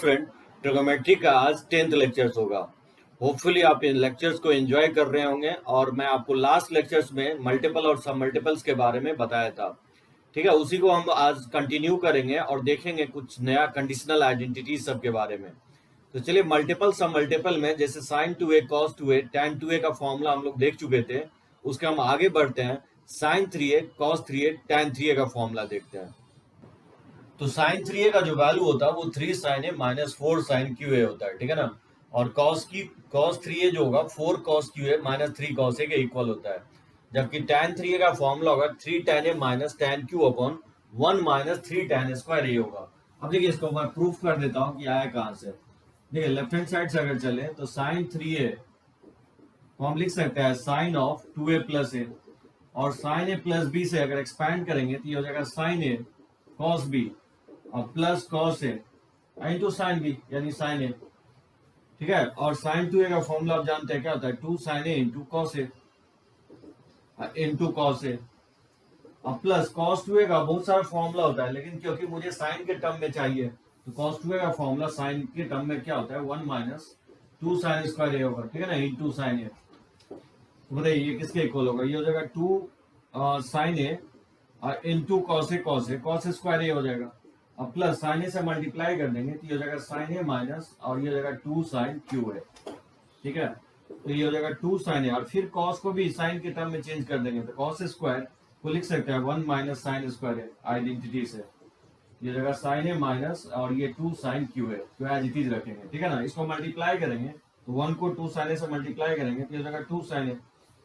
Friend, trigonometry का आज 10th lectures होगा। होपफुली आप इन लेक्चर्स को एंजॉय कर रहे होंगे और मैं आपको लास्ट लेक्चर्स में मल्टीपल और सब मल्टीपल्स के बारे में बताया था। ठीक है, उसी को हम आज कंटिन्यू करेंगे और देखेंगे कुछ नया कंडीशनल आइडेंटिटी सब के बारे में। तो चलिए, मल्टीपल सब मल्टीपल में जैसे sin 2a cos 2a tan 2a का फॉर्मूला हम लोग देख चुके थे, उसके हम आगे बढ़ते हैं। sin 3a cos 3a tan 3a का फॉर्मूला देखते हैं। तो साइन 3a का जो वैल्यू होता है वो 3 sin a minus 4 sin QA होता है, ठीक है ना। और cos 3a जो होगा 4 cos QA minus 3 cos a के इक्वल होता है। जबकि tan 3a का फॉर्मूला होगा 3 tan a minus tan Q upon 1 minus 3 tan square a होगा। अब देखिए, इसको मैं प्रूफ कर देता हूँ कि आया कहाँ से। देखिए, लेफ्ट हैंड साइड से अगर चले तो साइन 3a को हम लिख सकते हैं sine of 2a plus a, और साइन a प्लस b से अगर एक्सपैंड करेंगे तो ये हो जाएगा साइन a cos b और plus cos A into sine B यानी साइन ए। ठीक है, और साइन 2a का फॉर्मूला आप जानते हैं क्या होता है, 2 sin a into cos A into cos A. और प्लस कॉस 2a का बहुत सारा फॉर्मूला होता है, लेकिन क्योंकि मुझे साइन के टर्म में चाहिए तो कॉस 2a का फॉर्मूला साइन के टर्म में क्या होता है, 1 माइनस 2 sin स्क्वायर ए होगा, ठीक है ना, इंटू साइन ए। तो बताइए ये किसके इक्वल होगा, ये हो जाएगा 2 sin a into cos A square A हो जाएगा। अब प्लस साइन ए से मल्टीप्लाई कर देंगे तो ये हो जाएगा साइन ए माइनस और ये हो जाएगा 2 sin क्यू ए। ठीक है, तो ये हो जाएगा 2 sin ए और फिर कॉस को भी साइन के टर्म में चेंज कर देंगे तो कॉस स्क्वायर को लिख सकते हैं 1 माइनस साइन स्क्वायर ए आइडेंटिटी से। ये हो जाएगा साइन ए माइनस और ये 2 sin क्यू ए, तो एज इट इज रखेंगे, ठीक है ना। इसको मल्टीप्लाई करेंगे तो 1 को 2 sin ए से मल्टीप्लाई करेंगे तो ये हो जाएगा 2 sin ए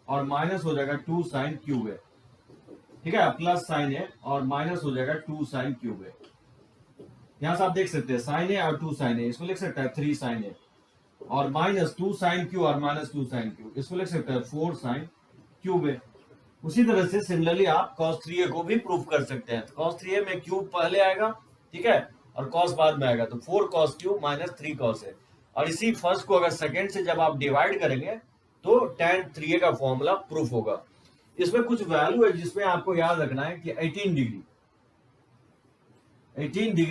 और माइनस हो जाएगा 2 sin क्यू ए। ठीक है, प्लस साइन ए और माइनस हो जाएगा 2 sin क्यू ए। यहां से आप देख सकते हैं साइन ए और 2 sin ए, इसको लिख सकता है 3 sin ए और माइनस 2 sin क्यू और माइनस 2 sin क्यू, इसको लिख सकते हैं 4 sin क्यूब ए। उसी तरह से सिमिलरली आप cos 3a को भी प्रूफ कर सकते हैं। तो cos 3a में क्यूब पहले आएगा, ठीक है, और cos बाद में आएगा, तो 4 cos क्यूब माइनस 3 cos ए। और इसी फर्स्ट को अगर सेकेंड से जब आप डिवाइड करेंगे तो tan 3a का फॉर्मूला प्रूफ होगा। इसमें कुछ वैल्यू है जिसमें आपको याद रखना है कि 18 डिग्री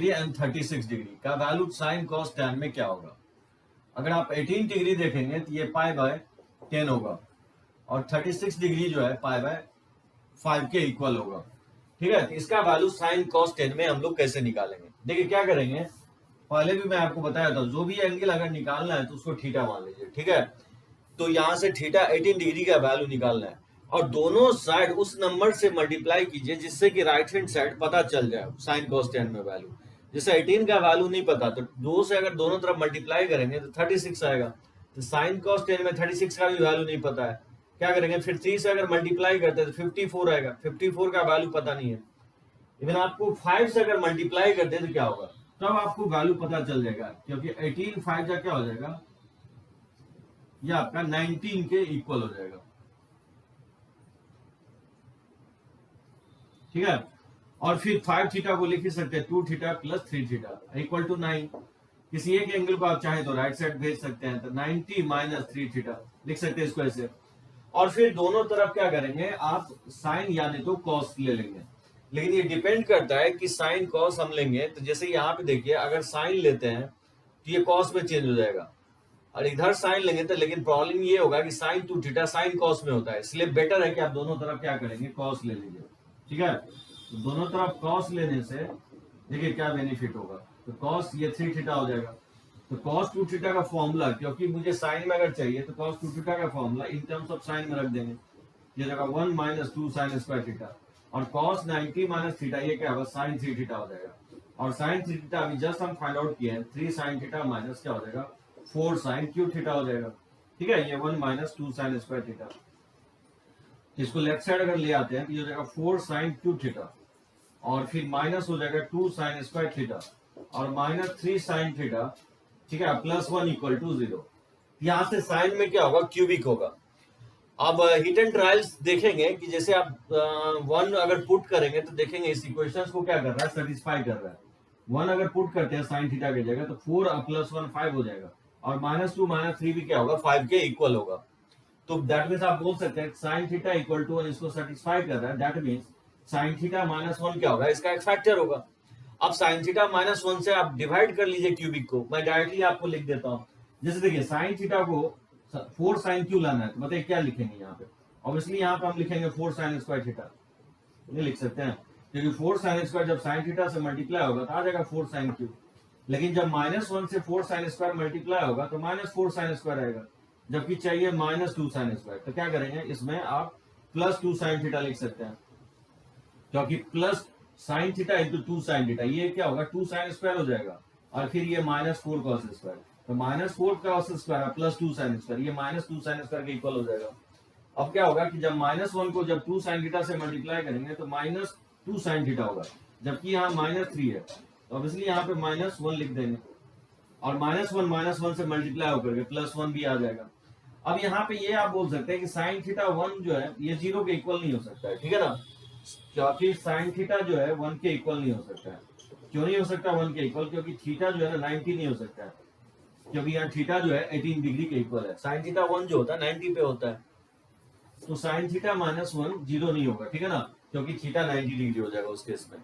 एंड 36 डिग्री का वैल्यू साइन कॉस टैन में क्या होगा। अगर आप 18 डिग्री देखेंगे तो ये पाई बाय 10 होगा और 36 डिग्री जो है पाई बाय 5 के इक्वल होगा। ठीक है, तो इसका वैल्यू साइन कॉस 10 में हम लोग कैसे निकालेंगे। देखिए क्या करेंगे, पहले भी मैं आपको बताया था, जो भी एंगल अगर निकालना है तो उसको थीटा मान लीजिए। ठीक है, तो यहां से थीटा 18 डिग्री का वैल्यू निकालना है और दोनों साइड उस नंबर से मल्टीप्लाई कीजिए जिससे कि राइट हैंड साइड पता चल जाए साइन कॉस 10 में वैल्यू। जैसे 18 का वैल्यू नहीं पता तो 2 से अगर दोनों तरफ मल्टीप्लाई करेंगे तो 36 आएगा। तो साइन कॉस 10 में 36 का भी वैल्यू नहीं पता है, क्या करेंगे, फिर 3 से अगर मल्टीप्लाई करते हैं तो 54 आएगा। 54 का वैल्यू पता नहीं है। इवन आपको 5 से अगर मल्टीप्लाई करते हैं तो क्या होगा, तब आपको वैल्यू पता चल जाएगा, क्योंकि 18 5 का क्या हो जाएगा, ये आपका 19 के इक्वल हो जाएगा। ठीक है, और फिर 5 थीटा को लिख सकते हैं 2 theta plus 3 theta equal to 9। किसी एक एंगल को आप चाहें तो राइट साइड भेज सकते हैं, तो 90 माइनस 3 थीटा लिख सकते हैं इसको ऐसे। और फिर दोनों तरफ क्या करेंगे, आप साइन यानी तो कॉस ले लेंगे, लेकिन ये डिपेंड करता है कि साइन कॉस हम लेंगे तो जैसे यहाँ पे देखिए, अगर साइन लेते हैं तो ये कॉस में चेंज हो जाएगा और इधर साइन लेंगे तो, लेकिन प्रॉब्लम ये होगा कि साइन 2 थीटा साइन कॉस में होता है, इसलिए बेटर है कि आप दोनों तरफ क्या करेंगे, कॉस ले लीजिए। ठीक है, तो दोनों तरफ कॉस लेने से देखिए क्या बेनिफिट होगा, तो कॉस ये 3 थीटा हो जाएगा। तो कॉस 2 थीटा का फॉर्मूला, क्योंकि मुझे साइन में अगर चाहिए तो कॉस 2 थीटा का formula in terms of sine में रख देंगे, ये जगह 1 माइनस 2 sin स्क्वायर थीटा और कॉस 90 माइनस थीटा ये क्या होगा, साइन 3 थीटा हो जाएगा। और साइन 3 थीटा अभी जस्ट हम फाइंड आउट किए हैं, 3 sin थीटा माइनस क्या हो जाएगा, 4 sin क्यूब थीटा हो जाएगा। ठीक है, ये 1 माइनस 2 sin स्क्वायर थीटा, इसको लेफ्ट साइड अगर ले आते हैं तो ये हो जाएगा 4 sin क्यूब थीटा और फिर माइनस हो जाएगा 2 sin स्क्वायर थीटा और माइनस 3 sin थीटा। ठीक है, प्लस 1 इक्वल टू 0। यहाँ से साइन में क्या होगा, क्यूबिक होगा। अब हिट एंड ट्रायल्स देखेंगे कि जैसे आप 1 अगर पुट करेंगे तो देखेंगे इस इक्वेशन को क्या कर रहा है, सेटिस्फाई कर रहा है। 1 अगर पुट करते हैं साइन थीटा की जगह तो 4 प्लस 1 5 हो जाएगा और माइनस 2 माइनस 3 भी क्या होगा, 5 के इक्वल होगा। तो दैट मीन्स आप बोल सकते हैं साइन थीटा इक्वल टू 1 इसको सेटिस्फाई कर रहा है, that means sine theta minus 1 क्या होगा, इसका एक फैक्टर होगा। अब साइन थीटा -1 से आप डिवाइड कर लीजिए क्यूबिक को, मैं डायरेक्टली आपको लिख देता हूँ। जैसे देखिए साइन थीटा को 4 साइन क्यू लाना है, तो बताइए क्या लिखेंगे यहाँ पे। ऑब्वियसली यहाँ पे हम लिखेंगे 4 साइन स्क्वायर थीटा, ये लिख सकते हैं, क्योंकि 4 साइन स्क्वायर जब साइन थीटा से मल्टीप्लाई होगा तो आ जाएगा 4 साइन क्यू। लेकिन जब -1 से 4 साइन स्क्वायर मल्टीप्लाई होगा तो -4 साइन स्क्वायर आएगा, जबकि चाहिए -2 साइन स्क्वायर। तो क्या करेंगे, इसमें आप +2 साइन थीटा लिख सकते हैं, क्योंकि plus sine theta into 2 sine theta, ये क्या होगा 2 साइन स्क्वायर हो जाएगा, और फिर ये -4 कॉस स्क्वायर, तो -4 कॉस स्क्वायर +2 साइन स्क्वायर, ये -2 साइन स्क्वायर के इक्वल हो जाएगा। अब क्या होगा कि जब -1 को जब 2 साइन थीटा से मल्टीप्लाई करेंगे तो -2 साइन थीटा होगा, जबकि यहाँ -3 है, तो ऑब्वियसली यहाँ पे -1 लिख देंगे, और -1 से मल्टीप्लाई होकर के +1 भी आ जाएगा। अब यहाँ पे ये आप बोल सकते हैं कि साइन थीटा 1 जो है ये 0 के इक्वल नहीं हो सकता है, ठीक है ना, क्योंकि साइन थीटा जो है 1 के इक्वल नहीं हो सकता है। क्यों नहीं हो सकता 1 के इक्वल, क्योंकि थीटा जो है ना 90 नहीं हो सकता है, क्योंकि यहाँ थीटा जो है 18 डिग्री के इक्वल है, साइन थीटा 1 जो होता है 90 पे होता है, तो साइन थीटा -1 0 नहीं होगा, ठीक है ना, क्योंकि थीटा 90 डिग्री हो जाएगा उस केस में।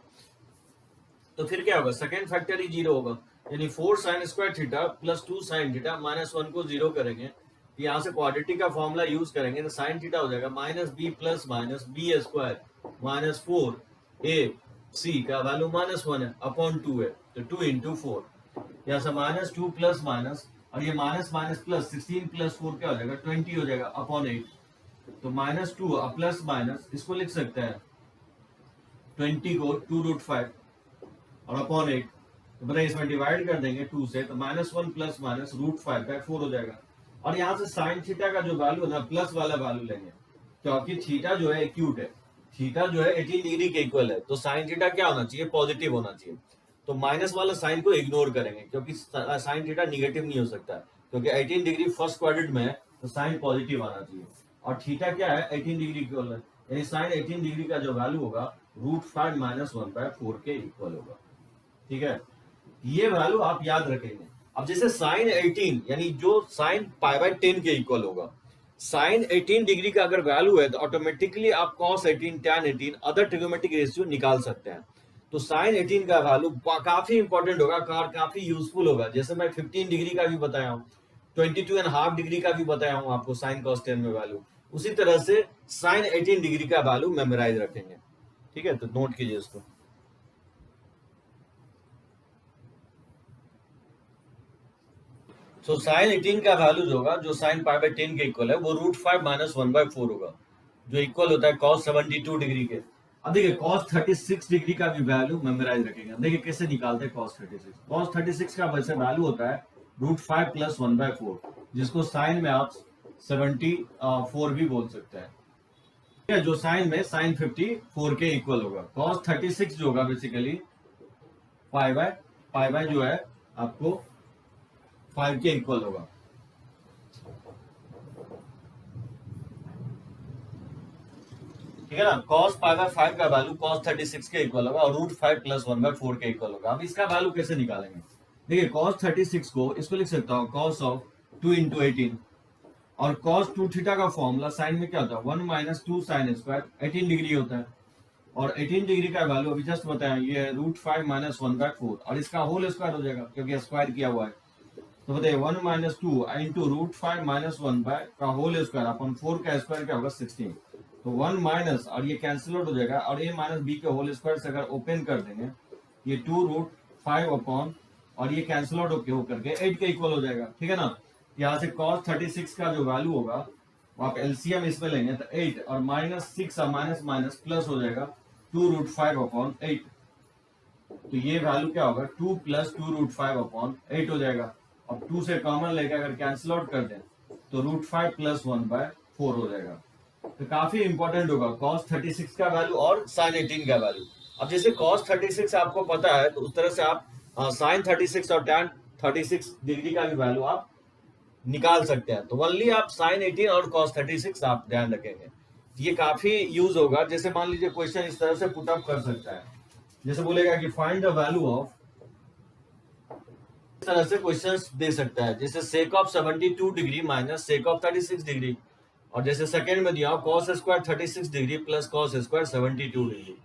तो फिर क्या होगा, सेकेंड फैक्टर ही 0 होगा, यानी 4 sine square theta +2 sine theta -1 को 0 करेंगे, यहाँ से क्वाड्रेटिक का फॉर्मूला यूज करेंगे तो साइन थीटा हो जाएगा -b plus -b square -4ac का वैल्यू -1 है अपॉन 2 है, तो 2 इंटू 4, यहाँ से -2 प्लस माइनस, और ये माइनस माइनस प्लस 16 प्लस 4 क्या हो जाएगा 20 हो जाएगा अपॉन 8, तो -2 प्लस माइनस इसको लिख सकते हैं 20 को 2√5 और अपॉन 8, तो बताइए इसमें डिवाइड कर देंगे 2 से, तो -1 प्लस माइनस √5/4 हो जाएगा। और यहाँ से साइन थीटा का जो वैल्यू है ना प्लस वाला वैल्यू लेंगे, क्योंकि थीटा जो है एक्यूट है, थीटा जो है 18 डिग्री के इक्वल है, तो साइन थीटा क्या होना चाहिए, पॉजिटिव होना चाहिए। तो माइनस वाला साइन को इग्नोर करेंगे, क्योंकि साइन थीटा निगेटिव नहीं हो सकता, क्योंकि 18 डिग्री फर्स्ट क्वाड्रेंट में है, तो साइन पॉजिटिव आना चाहिए। और थीटा क्या है 18 डिग्री इक्वल है, यानी साइन 18 डिग्री का जो वैल्यू होगा √5 - 1/4 के इक्वल होगा, ठीक है। ये वैल्यू आप याद रखेंगे। अब जैसे साइन 18 यानी जो साइन π/10 के इक्वल होगा, साइन 18 डिग्री का अगर वैल्यू है तो ऑटोमेटिकली आप cos 18 tan 18 other trigonometric ratio निकाल सकते हैं। तो साइन 18 का वैल्यू काफी इंपॉर्टेंट होगा, काफी यूजफुल होगा। जैसे मैं 15 डिग्री का भी बताया हूँ, 22.5 डिग्री का भी बताया हूँ आपको साइन cos 10 में वैल्यू, उसी तरह से साइन 18 डिग्री का वैल्यू मेमोराइज रखेंगे, ठीक है। तो नोट कीजिए इसको। तो साइन 18 का वैल्यू जो होगा, जो साइन π/10 के इक्वल है, वो √5 - 1/4 होगा, जो इक्वल होता है cos 72 डिग्री के। अब देखिए cos 36 डिग्री का भी वैल्यू मेमोराइज रखेंगे। देखिए कैसे निकालते हैं cos 36। cos 36 का वैसे वैल्यू होता है √5 + 1/4, जिसको साइन में आप 74 भी बोल सकते हैं, ठीक है, जो साइन में साइन 54 के इक्वल होगा। cos 36 जो होगा बेसिकली पाई जो है आपको 5 के इक्वल होगा, ठीक है ना। cos π/5 का वैल्यू cos 36 के इक्वल होगा और √5 + 1/4 के इक्वल होगा। अब इसका वैल्यू कैसे निकालेंगे, देखिए cos 36 को इसको लिख सकता हूँ cos ऑफ 2 × 18, और cos 2 थीटा का फॉर्मूला साइन में क्या होता है 1 - 2 साइन स्क्वायर 18 डिग्री होता है, और 18 डिग्री का वैल्यू अभी जस्ट बताया ये है √5 - 1/4, और इसका होल स्क्वायर हो जाएगा क्योंकि स्क्वायर किया हुआ है। तो बताइए 1 - 2 इंटू √5 - 1 का होल स्क्वायर अपन 4 का स्क्वायर क्या होगा 16, तो 1 माइनस और ये कैंसिल आउट हो जाएगा, और a - b के होल स्क्वायर से अगर ओपन कर देंगे ये 2√5 अपॉन, और ये कैंसिल आउट होकर के 8 के इक्वल हो जाएगा, ठीक है ना। यहाँ से cos 36 का जो वैल्यू होगा वो आप एलसीएम इसमें लेंगे तो 8 और -6 और माइनस प्लस हो जाएगा 2√5 अपॉन 8, तो ये वैल्यू क्या होगा 2 + 2√5 अपॉन 8 हो जाएगा। अब 2 से कॉमन लेकर अगर कैंसिल आउट कर दें तो √5 + 1/4 हो जाएगा। तो काफी इंपॉर्टेंट होगा cos 36 का वैल्यू और sin 18 का वैल्यू। अब जैसे cos 36 आपको पता है तो उस तरह से आप sin 36 और tan 36 डिग्री का भी वैल्यू आप निकाल सकते हैं। तो ओनली आप sin 18 और cos 36 आप ध्यान रखेंगे, ये काफी यूज होगा। जैसे मान लीजिए क्वेश्चन इस तरह से पुट अप कर सकता है, जैसे बोलेगा कि फाइंड द वैल्यू ऑफ, इस तरह से क्वेश्चंस दे सकता है, जैसे sec of 72 degree minus sec of 36 degree, और जैसे सेकंड में दिया cos² 36 degree plus cos² 72 degree.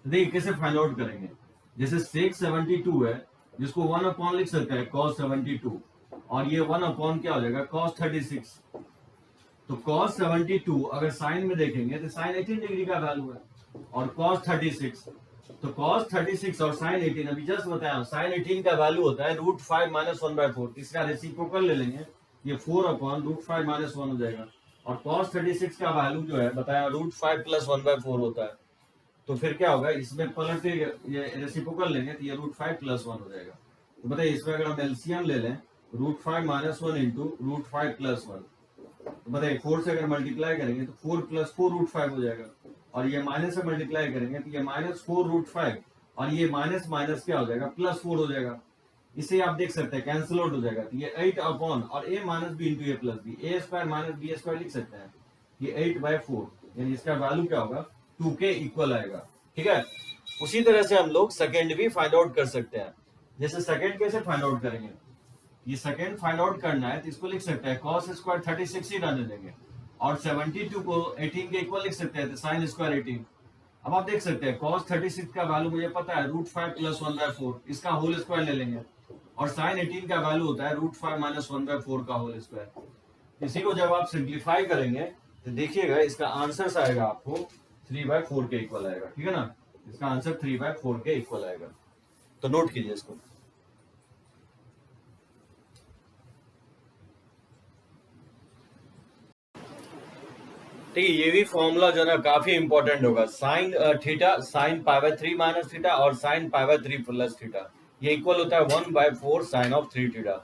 देखिए कैसे फाइंड आउट करेंगे, जैसे सेक 72 है, जिसको 1 अपॉन लिख सकते हैं cos 72, और ये 1 अपॉन क्या हो जाएगा cos 36। तो cos 72 अगर साइन में देखेंगे तो साइन 18 डिग्री का वैल्यू है, और cos 36, तो cos 36 और sin 18, अभी जस्ट बताया sin 18 का वैल्यू होता है √5 माइनस 1/4, इसका रेसिप्रोकल ले लेंगे, ये 4 अपॉन √5 माइनस 1 हो जाएगा, और cos 36 का वैल्यू जो है बताया √5 प्लस 1/4 होता है। तो फिर क्या होगा, इसमें पलट के ये रेसिप्रोकल लेंगे तो ये √5 प्लस 1 हो जाएगा। तो बताइए इसमें अगर हम एलसीएम ले लें √5 माइनस 1 इंटू √5 प्लस 1, तो बताइए 4 से अगर मल्टीप्लाई करेंगे तो 4 प्लस 4 √5 हो जाएगा, और ये माइनस से मल्टीप्लाई करेंगे तो ये माइनस 4 √5, और ये माइनस माइनस क्या हो जाएगा प्लस 4 हो जाएगा। इसे आप देख सकते हैं कैंसिल आउट हो जाएगा, तो ये 8 अपॉन और a minus B into A plus B, A square minus B square लिख सकते हैं, ये 8/4, यानी इसका वैल्यू क्या होगा 2 के इक्वल आएगा। ठीक है, उसी तरह से हम लोग सेकेंड भी फाइंड आउट कर सकते हैं। जैसे सेकेंड कैसे फाइंड आउट करेंगे, ये सेकेंड फाइंड आउट करना है तो इसको लिख सकते हैं cos स्क्वायर 36 ही रहने देंगे, और 72 को 18 के इक्वल लिख सकते हैं तो sin स्क्वायर 18। अब आप देख सकते हैं cos 36 का वैल्यू मुझे पता है √5 प्लस 1/4, इसका होल स्क्वायर ले लेंगे, और sin 18 का वैल्यू होता है √5 माइनस 1/4 का होल स्क्वायर। इसी को जब आप सिंप्लीफाई करेंगे तो देखिएगा इसका आंसर आएगा आपको 3/4 के इक्वल आएगा। ठीक है ना, इसका आंसर 3/4 के इक्वल आएगा, तो नोट कीजिए इसको। ठीक है, ये भी फॉर्मूला जो है ना काफी इंपॉर्टेंट होगा, sine theta sine π/3 minus theta और साइन π/3 प्लस थीटा, ये इक्वल होता है 1/4 साइन ऑफ 3 थीटा।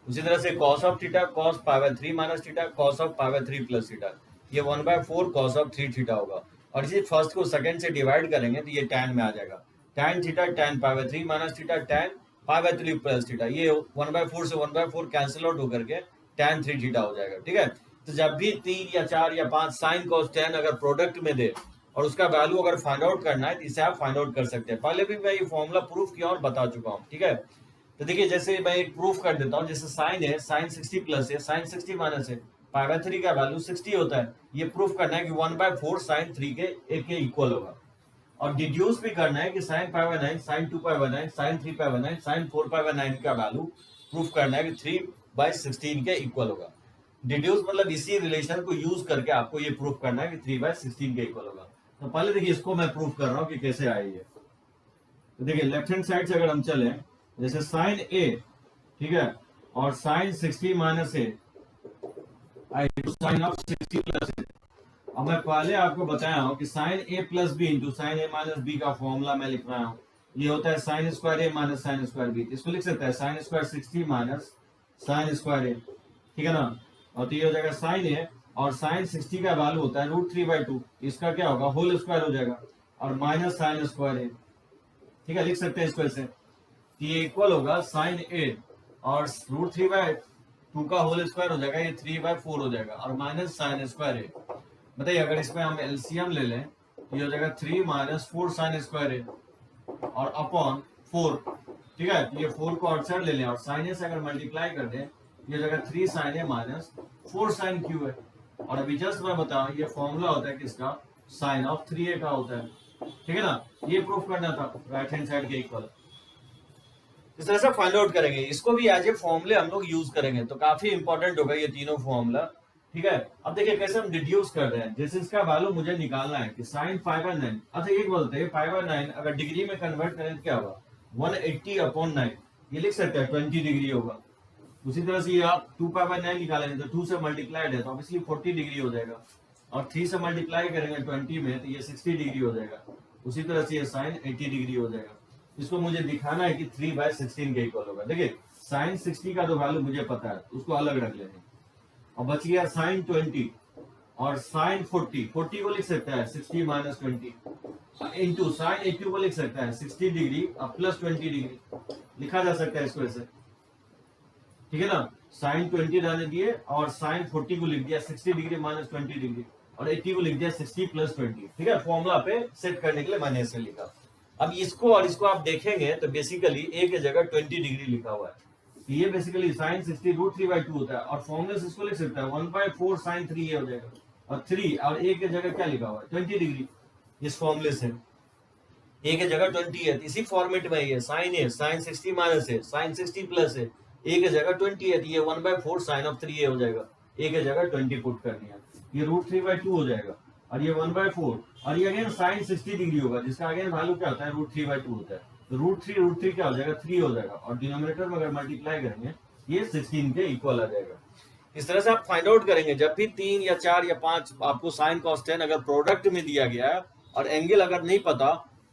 उसी तरह से cos of theta cos π/3 minus theta cos of π/3 plus theta, ये 1/4 कॉस ऑफ 3 थीटा होगा, और इसी फर्स्ट को सेकंड से डिवाइड करेंगे तो ये tan में आ जाएगा, tan theta tan π/3 minus theta tan π/3 plus theta, ये 1/4 से 1/4 कैंसिल आउट होकर के tan 3 थीटा हो जाएगा। ठीक है, तो जब भी 3 या 4 या 5 साइन कॉस tan अगर प्रोडक्ट में दे और उसका वैल्यू अगर फाइंड आउट करना है तो इसे आप फाइंड आउट कर सकते हैं। पहले भी मैं ये फॉर्मूला प्रूफ किया और बता चुका हूँ। ठीक है, तो देखिए जैसे मैं एक प्रूफ कर देता हूँ, जैसे साइन है साइन 60 प्लस है साइन 60 माइनस है, π/3 का वैल्यू 60 होता है, ये प्रूफ करना है कि 1/4 साइन 3 के इक्वल होगा, और डिड्यूस भी करना है कि साइन π/9 साइन 2π/9 साइन 3π/9 साइन 4π/9 का वैल्यू प्रूफ करना है कि 3/16 के इक्वल होगा। डिड्यूस मतलब इसी रिलेशन को यूज करके आपको ये प्रूफ करना है कि 3/16 के इक्वल होगा। तो पहले देखिए इसको मैं प्रूफ कर रहा हूँ कि कैसे आए ये। तो देखिए लेफ्ट हैंड साइड से अगर हम चले, जैसे साइन ए, ठीक है, और sine 60 minus A sine of 60 plus A. अब मैं पहले आपको बताया हूँ कि sine A plus B into sine A minus B का फॉर्मूला मैं लिख रहा हूँ, ये होता है sine square A minus sine square B, इसको लिख सकता है sine square 60 minus sine square A. ठीक है ना, और तो ये हो जाएगा साइन ए, और साइन 60 का वैल्यू होता है √3/2, इसका क्या होगा होल स्क्वायर हो जाएगा, और माइनस साइन स्क्वायर ए। ठीक है, लिख सकते हैं इसको ऐसे, ये इक्वल होगा साइन ए और √3/2 का होल स्क्वायर हो जाएगा, ये 3/4 हो जाएगा, और माइनस साइन स्क्वायर ए। बताइए अगर इसमें हम एलसीएम ले लें तो ये हो जाएगा 3 माइनस 4 साइन स्क्वायर ए और अपॉन 4। ठीक है, ये 4 को आउटसाइड ले लें और साइन ए से अगर मल्टीप्लाई कर दें ये जगह 3 sign A minus 4 sign Q है, और अभी जस्ट मैं बताऊं ये फॉर्मूला होता है किसका, साइन ऑफ 3a का होता है। ठीक है ना, ये प्रूफ करना था राइट हैंड साइड के इक्वल। इस तरह से फाइंड आउट करेंगे, इसको भी एज ए फॉर्मूले हम लोग यूज करेंगे, तो काफी इंपॉर्टेंट होगा ये तीनों फॉर्मूला। ठीक है, अब देखिए कैसे हम डिड्यूस कर रहे हैं, जैसे इसका वैल्यू मुझे निकालना है कि साइन π/9, अच्छा एक बोलते हैं π/9 अगर डिग्री में कन्वर्ट करें तो क्या होगा 180/9, ये लिख सकते हैं 20 डिग्री होगा। उसी तरह से आप 2π/9 निकालेंगे तो 2 से मल्टीप्लाइड है तो ऑब्वियसली 40 डिग्री हो जाएगा, और 3 से मल्टीप्लाई करेंगे 20 में तो ये 60 डिग्री हो जाएगा। उसी तरह से ये साइन 80 डिग्री हो जाएगा। इसको मुझे दिखाना है कि 3/16 के इक्वल होगा। देखिए साइन 60 का जो वैल्यू मुझे पता है उसको अलग रख लेंगे, और बच गया साइन 20 और साइन 40 को लिख सकता है 60 माइनस 20 इंटू साइन 80 को लिख सकता है 60 डिग्री और प्लस 20 डिग्री लिखा जा सकता है इसको ऐसे। ठीक है ना, साइन 20 रहने दिए और साइन 40 को लिख दिया 60 डिग्री माइनस 20 डिग्री, और 80 को लिख दिया 60 प्लस 20। ठीक है, फॉर्मूला पे सेट करने के लिए मैंने ऐसे लिखा। अब इसको और इसको आप देखेंगे तो बेसिकली ए के जगह 20 डिग्री लिखा हुआ है, ये बेसिकली साइन 60 √3/2 होता है, और फॉर्मूले से इसको लिख सकता है 1/4 साइन 3a हो जाएगा, और 3 और a के जगह क्या लिखा हुआ है 20 डिग्री इस फॉर्मूले से। ए की जगह 20 है, इसी फॉर्मेट में ये साइन है, साइन 60 माइनस है, साइन 60 प्लस है, ए की जगह 20 है, ये 1/4 साइन ऑफ 3a हो जाएगा, ए की जगह 20 पुट करनी है, ये √3/2 हो जाएगा, और ये 1/4, और ये अगेन साइन 60 डिग्री होगा, जिसका अगेन वैल्यू क्या होता है, √3/2 होता है, तो √3 क्या हो जाएगा, 3 हो जाएगा, और डिनोमिनेटर में अगर मल्टीप्लाई करेंगे ये 16 के इक्वल आ जाएगा। इस तरह से आप फाइंड आउट करेंगे जब भी 3 या 4 या 5 आपको साइन कॉस टेन अगर प्रोडक्ट में दिया गया है और एंगल अगर नहीं पता,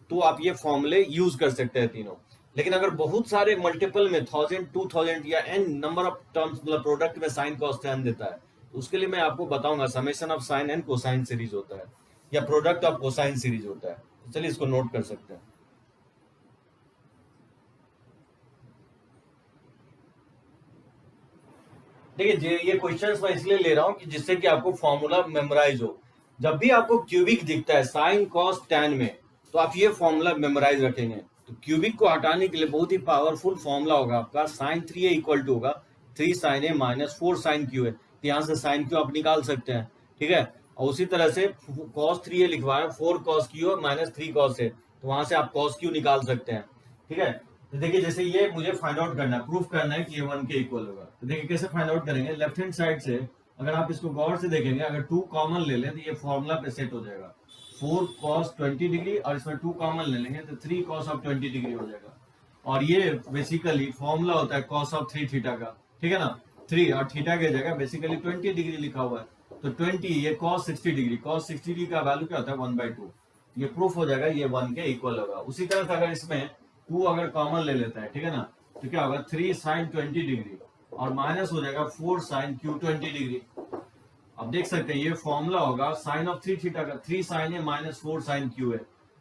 तो आप ये फॉर्मूले यूज कर सकते हैं तीनों। लेकिन अगर बहुत सारे मल्टीपल में 1000, 2000 या एन नंबर ऑफ टर्म्स मतलब प्रोडक्ट में साइन कॉस टेन देता है, तो उसके लिए मैं आपको बताऊंगा summation of sine and cosine series होता है या प्रोडक्ट ऑफ कोसाइन सीरीज होता है। तो चलिए इसको नोट कर सकते हैं। देखिए ये क्वेश्चंस मैं इसलिए ले रहा हूं कि जिससे कि आपको फॉर्मूला मेमोराइज हो। जब भी आपको क्यूबिक दिखता है साइन कॉस टैन में, तो आप ये फॉर्मूला मेमोराइज रखेंगे। तो क्यूबिक को हटाने के लिए बहुत ही पावरफुल फॉर्मूला होगा आपका, साइन 3a इक्वल टू होगा 3 sin a minus 4 sin q है, तो यहाँ से साइन क्यू आप निकाल सकते हैं, ठीक है। और उसी तरह से cos 3a लिखवाया 4 cos q minus 3 cos a, तो वहां से आप cos q निकाल सकते हैं, ठीक है। तो देखिए जैसे ये मुझे फाइंड आउट करना है, प्रूफ करना है कि ये 1 के इक्वल होगा। तो देखिए कैसे फाइंड आउट करेंगे, लेफ्ट हैंड साइड से अगर आप इसको गौर से देखेंगे, अगर 2 कॉमन ले लें तो ये फॉर्मूला पे सेट हो जाएगा, 4 cos 20 डिग्री, और इसमें 2 कॉमन ले लेंगे तो 3 cos ऑफ 20 डिग्री हो जाएगा। और ये बेसिकली फॉर्मूला होता है cos ऑफ 3 थीटा का, ठीक है ना। 3 और थीटा की जगह बेसिकली 20 डिग्री लिखा हुआ है, तो 20 ये cos 60 डिग्री, cos 60 डिग्री का वैल्यू क्या होता है 1/2, ये प्रूफ हो जाएगा, ये 1 के इक्वल होगा। उसी तरह से अगर इसमें 2 अगर कॉमन ले लेता है, ठीक है ना, तो क्या होगा 3 sin 20 डिग्री और माइनस हो जाएगा 4 sin q 20 डिग्री। अब देख सकते हैं ये फॉर्मूला होगा साइन ऑफ 3 थीटा का, 3 sin a minus 4 sin q है,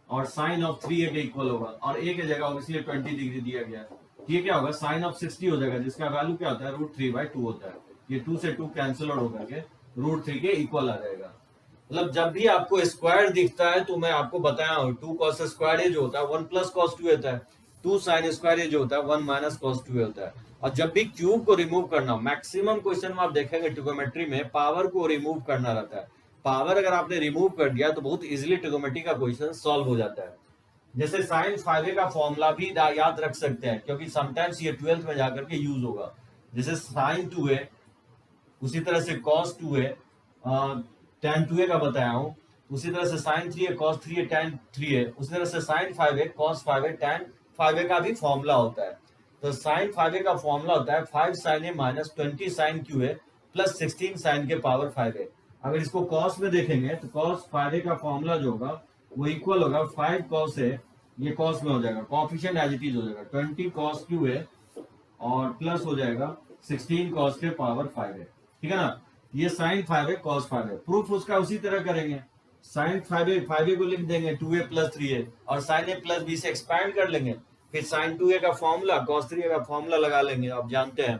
और साइन ऑफ 3a के इक्वल होगा, और a की जगह ऑब्वियसली 20 डिग्री दिया गया है, ये क्या होगा साइन ऑफ 60 हो जाएगा, जिसका वैल्यू क्या होता है √3/2 होता है, ये 2 से 2 कैंसिल आउट होकर के √3 के इक्वल आ जाएगा। मतलब जब भी आपको स्क्वायर दिखता है तो मैं आपको बताया हूँ 2 cos स्क्वायर ए जो होता है 1 प्लस cos 2 होता है, 2 sin स्क्वायर ए जो होता है 1 माइनस cos 2 होता है। और जब भी क्यूब को रिमूव करना, मैक्सिमम क्वेश्चन में आप देखेंगे ट्रिगोमेट्री में पावर को रिमूव करना रहता है। पावर अगर आपने रिमूव कर दिया तो बहुत इजीली ट्रिगोमेट्री का क्वेश्चन सॉल्व हो जाता है। जैसे साइन 5a का फॉर्मूला भी याद रख सकते हैं, क्योंकि समटाइम्स ये 12th में जाकर के यूज होगा। जैसे साइन 2a, उसी तरह से cos 2a, tan 2a का बताया हूँ, उसी तरह से sin 3a cos 3a tan 3a, उसी तरह से sin 5a cos 5a tan 5a का भी फॉर्मूला होता है। तो sin 5a का फॉर्मूला होता है 5 sin a minus 20 sin qa plus 16 sin के पावर 5a। अगर इसको cos में देखेंगे तो cos 5a का फॉर्मूला जो होगा वो इक्वल होगा 5 cos a, ये cos में हो जाएगा, कोएफिशिएंट एज इट इज हो जाएगा 20 cos qa और प्लस हो जाएगा 16 cos के पावर 5a, ठीक है ना। ये sign 5a cos 5a, proof उसका उसी तरह करेंगे, साइन 5a को लिख देंगे 2a प्लस 3a, और साइन a प्लस b से एक्सपैंड कर लेंगे, फिर साइन 2a का फॉर्मूला cos 3a का फॉर्मूला लगा लेंगे, आप जानते हैं।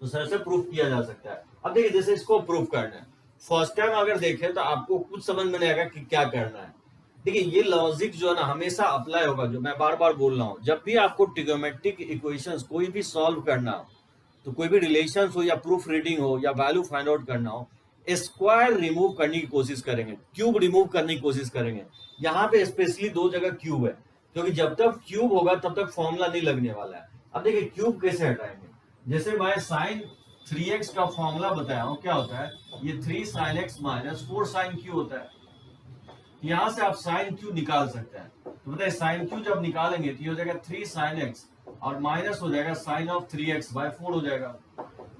तो सर से प्रूफ किया जा सकता है। अब देखिए जैसे इसको प्रूफ करना है, फर्स्ट टाइम अगर देखें तो आपको कुछ समझ में नहीं आएगा कि क्या करना है। देखिए ये लॉजिक जो है ना हमेशा अप्लाई होगा, जो मैं बार बार बोल रहा हूँ, जब भी आपको ट्रिगोमेट्रिक इक्वेशंस कोई भी सॉल्व करना हो, तो कोई भी रिलेशन हो या प्रूफ रीडिंग हो या वैल्यू फाइंड आउट करना हो, स्क्वायर रिमूव करने की कोशिश करेंगे, क्यूब रिमूव करने की कोशिश करेंगे। यहाँ पे स्पेशली 2 जगह क्यूब है, क्योंकि जब तक क्यूब होगा तब तक फॉर्मूला नहीं लगने वाला है। अब देखिए क्यूब कैसे हटाएंगे, जैसे मैं साइन 3x का फॉर्मूला बताया हूँ, क्या होता है ये 3 sin x minus 4 sin q होता है। यहाँ से आप साइन क्यू निकाल सकते हैं, तो बताइए साइन क्यू जब निकालेंगे तो ये हो जाएगा 3 sin x और माइनस हो जाएगा साइन ऑफ 3x/4 हो जाएगा।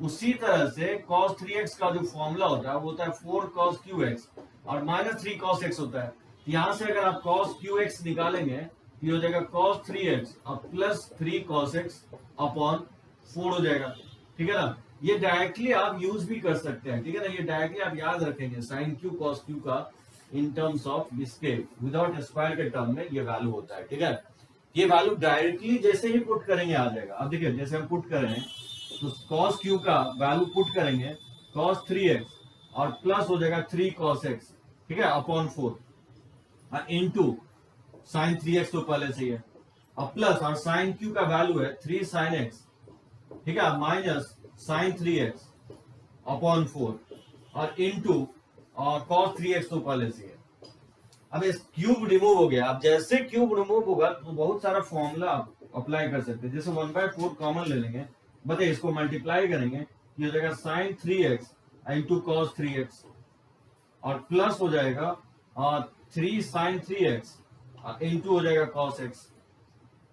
उसी तरह से cos 3x का जो फॉर्मूला होता है वो होता है 4 cos qx और माइनस 3 cos x होता है। यहाँ से अगर आप cos qx निकालेंगे तो ये हो जाएगा cos 3x और प्लस 3 cos x अपॉन 4 हो जाएगा, ठीक है ना। ये डायरेक्टली आप यूज भी कर सकते हैं, ठीक है ना, ये डायरेक्टली आप याद रखेंगे साइन क्यू cos q का इन टर्म्स ऑफ इसके विदाउट स्क्वायर के टर्म में ये वैल्यू होता है, ठीक है। ये वैल्यू डायरेक्टली जैसे ही पुट करेंगे आ जाएगा। अब देखिए जैसे हम पुट करें तो cos q का वैल्यू पुट करेंगे cos 3x और प्लस हो जाएगा 3 cos x, ठीक है, अपॉन 4 इनटू sin 3x तो पहले से ही है, और प्लस और sin q का वैल्यू है 3 sin x, ठीक है, माइनस sin 3x अपॉन 4 और इनटू और cos 3x तो पहले से है। अब इस क्यूब रिमूव हो गया। अब जैसे क्यूब रिमूव होगा तो बहुत सारा फॉर्मूला अप्लाई कर सकते हैं। जैसे 1/4 कॉमन ले लेंगे, बताइए इसको मल्टीप्लाई करेंगे, ये हो जाएगा sign 3x into cos 3x, और प्लस हो जाएगा 3 sin 3x इंटू हो जाएगा कॉस x,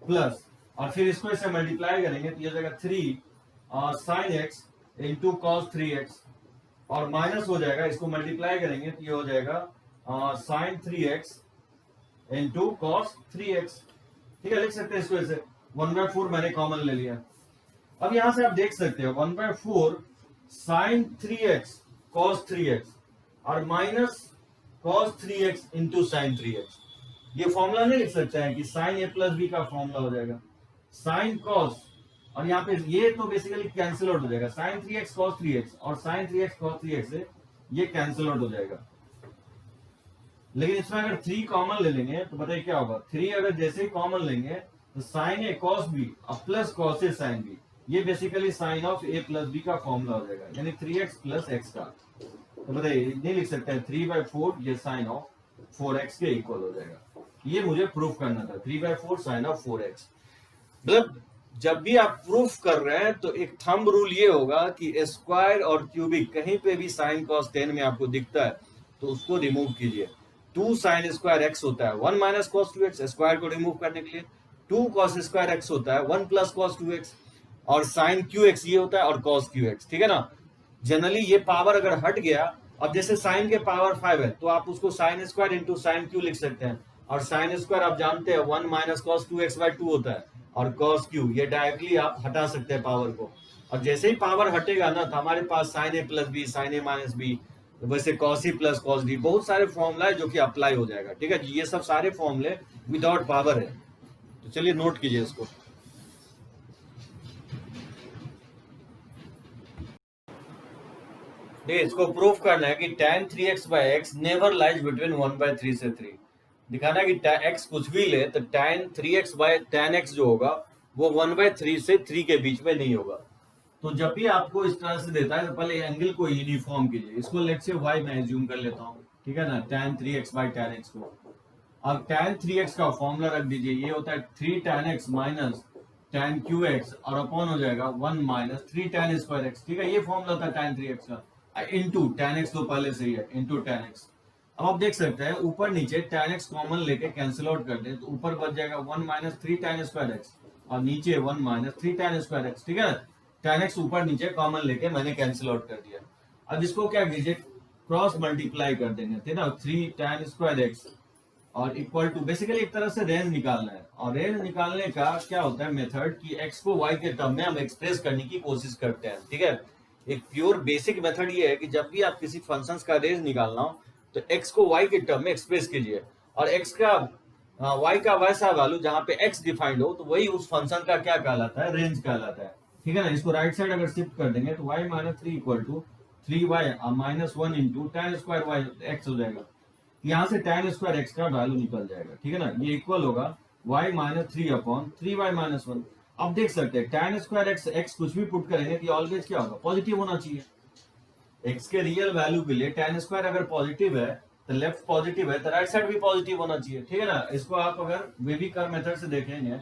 प्लस, और फिर इसको इसे मल्टीप्लाई करेंगे तो ये हो जाएगा 3 sin x into cos 3x, और माइनस हो जाएगा, इसको मल्टीप्लाई करेंगे तो ये हो जाएगा sign 3x into cos 3x। ठीक है, लिख सकते हैं इसको ऐसे। 1/4 मैंने कॉमन ले लिया। अब यहां से आप देख सकते हो 1/4 साइन 3x कॉस 3x और minus cos 3x into sine 3x। ये फॉर्मूला नहीं लिख सकते हैं कि साइन ए प्लस बी का फॉर्मूला हो जाएगा साइन कॉस, और यहाँ पे ये तो बेसिकली कैंसिल आउट हो जाएगा, साइन 3x कॉस 3x और साइन 3x कॉस 3x से ये कैंसिल आउट हो जाएगा। लेकिन इसमें अगर 3 कॉमन ले लेंगे तो बताइए क्या होगा। 3 अगर जैसे ही कॉमन लेंगे तो साइन ए कॉस बी और plus cos A sine B, ये basically sine of A plus B का फॉर्मूला हो जाएगा, यानी 3x प्लस x का। तो बताइए नहीं लिख सकते हैं 3/4 ये साइन ऑफ 4x के इक्वल हो जाएगा। ये मुझे प्रूफ करना था, 3/4 साइन ऑफ 4x। मतलब जब भी आप प्रूफ कर रहे हैं तो एक थंब रूल ये होगा कि स्क्वायर और क्यूबिक कहीं पे भी साइन कॉस 10 में आपको दिखता है तो उसको रिमूव कीजिए। 2 साइन स्क्वायर एक्स होता है 1 माइनस कॉस 2x, स्क्वायर को रिमूव करने के लिए 2 कॉस स्क्वायर एक्स होता है 1 प्लस कॉस 2x, और साइन क्यू एक्स ये होता है और कॉस क्यू एक्स। ठीक है ना, जनरली ये पावर अगर हट गया, अब जैसे साइन के पावर 5 है तो आप उसको sine square into sine Q लिख सकते हैं, और साइन स्क्वायर आप जानते हैं 1 माइनस कॉस 2x/2 होता है, और कॉस क्यू ये डायरेक्टली आप हटा सकते हैं पावर को। और जैसे ही पावर हटेगा ना तो हमारे पास sine A plus B, sine A minus B, वैसे cos C plus cos D, बहुत सारे फॉर्मूला है जो कि अप्लाई हो जाएगा। ठीक है, ये सब सारे फॉर्मूले विदाउट पावर है। तो चलिए नोट कीजिए इसको। देखिए इसको प्रूफ करना है कि tan 3x/x never lies between 1/3 से 3। दिखाना है कि x कुछ भी ले तो tan 3x/tan x जो होगा वो 1/3 से 3 के बीच में नहीं होगा। तो जब भी आपको इस तरह से देता है तो पहले एंगल को यूनिफॉर्म कीजिए। इसको लेट से y मैं एज्यूम कर लेता हूँ, ठीक है ना, tan 3x/tan x को। अब tan 3x का फॉर्मूला रख दीजिए, ये होता है 3 tan x minus tan qx और अपॉन हो जाएगा 1 माइनस 3 tan स्क्वायर x। ठीक है, ये फॉर्मूला होता है tan 3x का, इंटू tan x तो पहले से ही है, इंटू tan x। अब आप देख सकते हैं ऊपर नीचे tan x कॉमन लेके कैंसिल आउट कर दे तो ऊपर बच जाएगा 1 माइनस 3 tan स्क्वायर x और नीचे 1 माइनस 3 tan स्क्वायर x। ठीक है, tan x ऊपर नीचे कॉमन लेके मैंने कैंसिल आउट कर दिया। अब इसको क्या कीजिए, क्रॉस मल्टीप्लाई कर देंगे, ठीक है ना, 3 tan स्क्वायर x और इक्वल टू, बेसिकली एक तरह से रेंज निकालना है। और रेंज निकालने का क्या होता है मेथड कि x को y के टर्म में हम एक्सप्रेस करने की कोशिश करते हैं। ठीक है, एक प्योर बेसिक मेथड ये है कि जब भी आप किसी फंक्शंस का रेंज निकालना हो तो x को y के टर्म में एक्सप्रेस कीजिए, और x का y का वैसा वैल्यू जहां पे x डिफाइंड हो तो वही उस फंक्शन का क्या कहलाता है, रेंज कहलाता है। ठीक है ना, इसको राइट साइड अगर शिफ्ट कर देंगे तो y minus 3 equal to 3y minus 1 into tan square y x हो जाएगा। यहाँ से tan स्क्वायर x का वैल्यू निकल जाएगा। ठीक है ना, ये इक्वल होगा y minus 3 upon 3y minus 1। अब देख सकते हैं tan स्क्वायर x कुछ भी पुट करेंगे तो ऑलवेज क्या होगा, पॉजिटिव होना चाहिए। x के रियल वैल्यू के लिए tan स्क्वायर अगर पॉजिटिव है तो लेफ्ट पॉजिटिव है तो राइट साइड भी पॉजिटिव होना चाहिए। ठीक है ना, इसको आप अगर वेवी कर्व मेथड से देखेंगे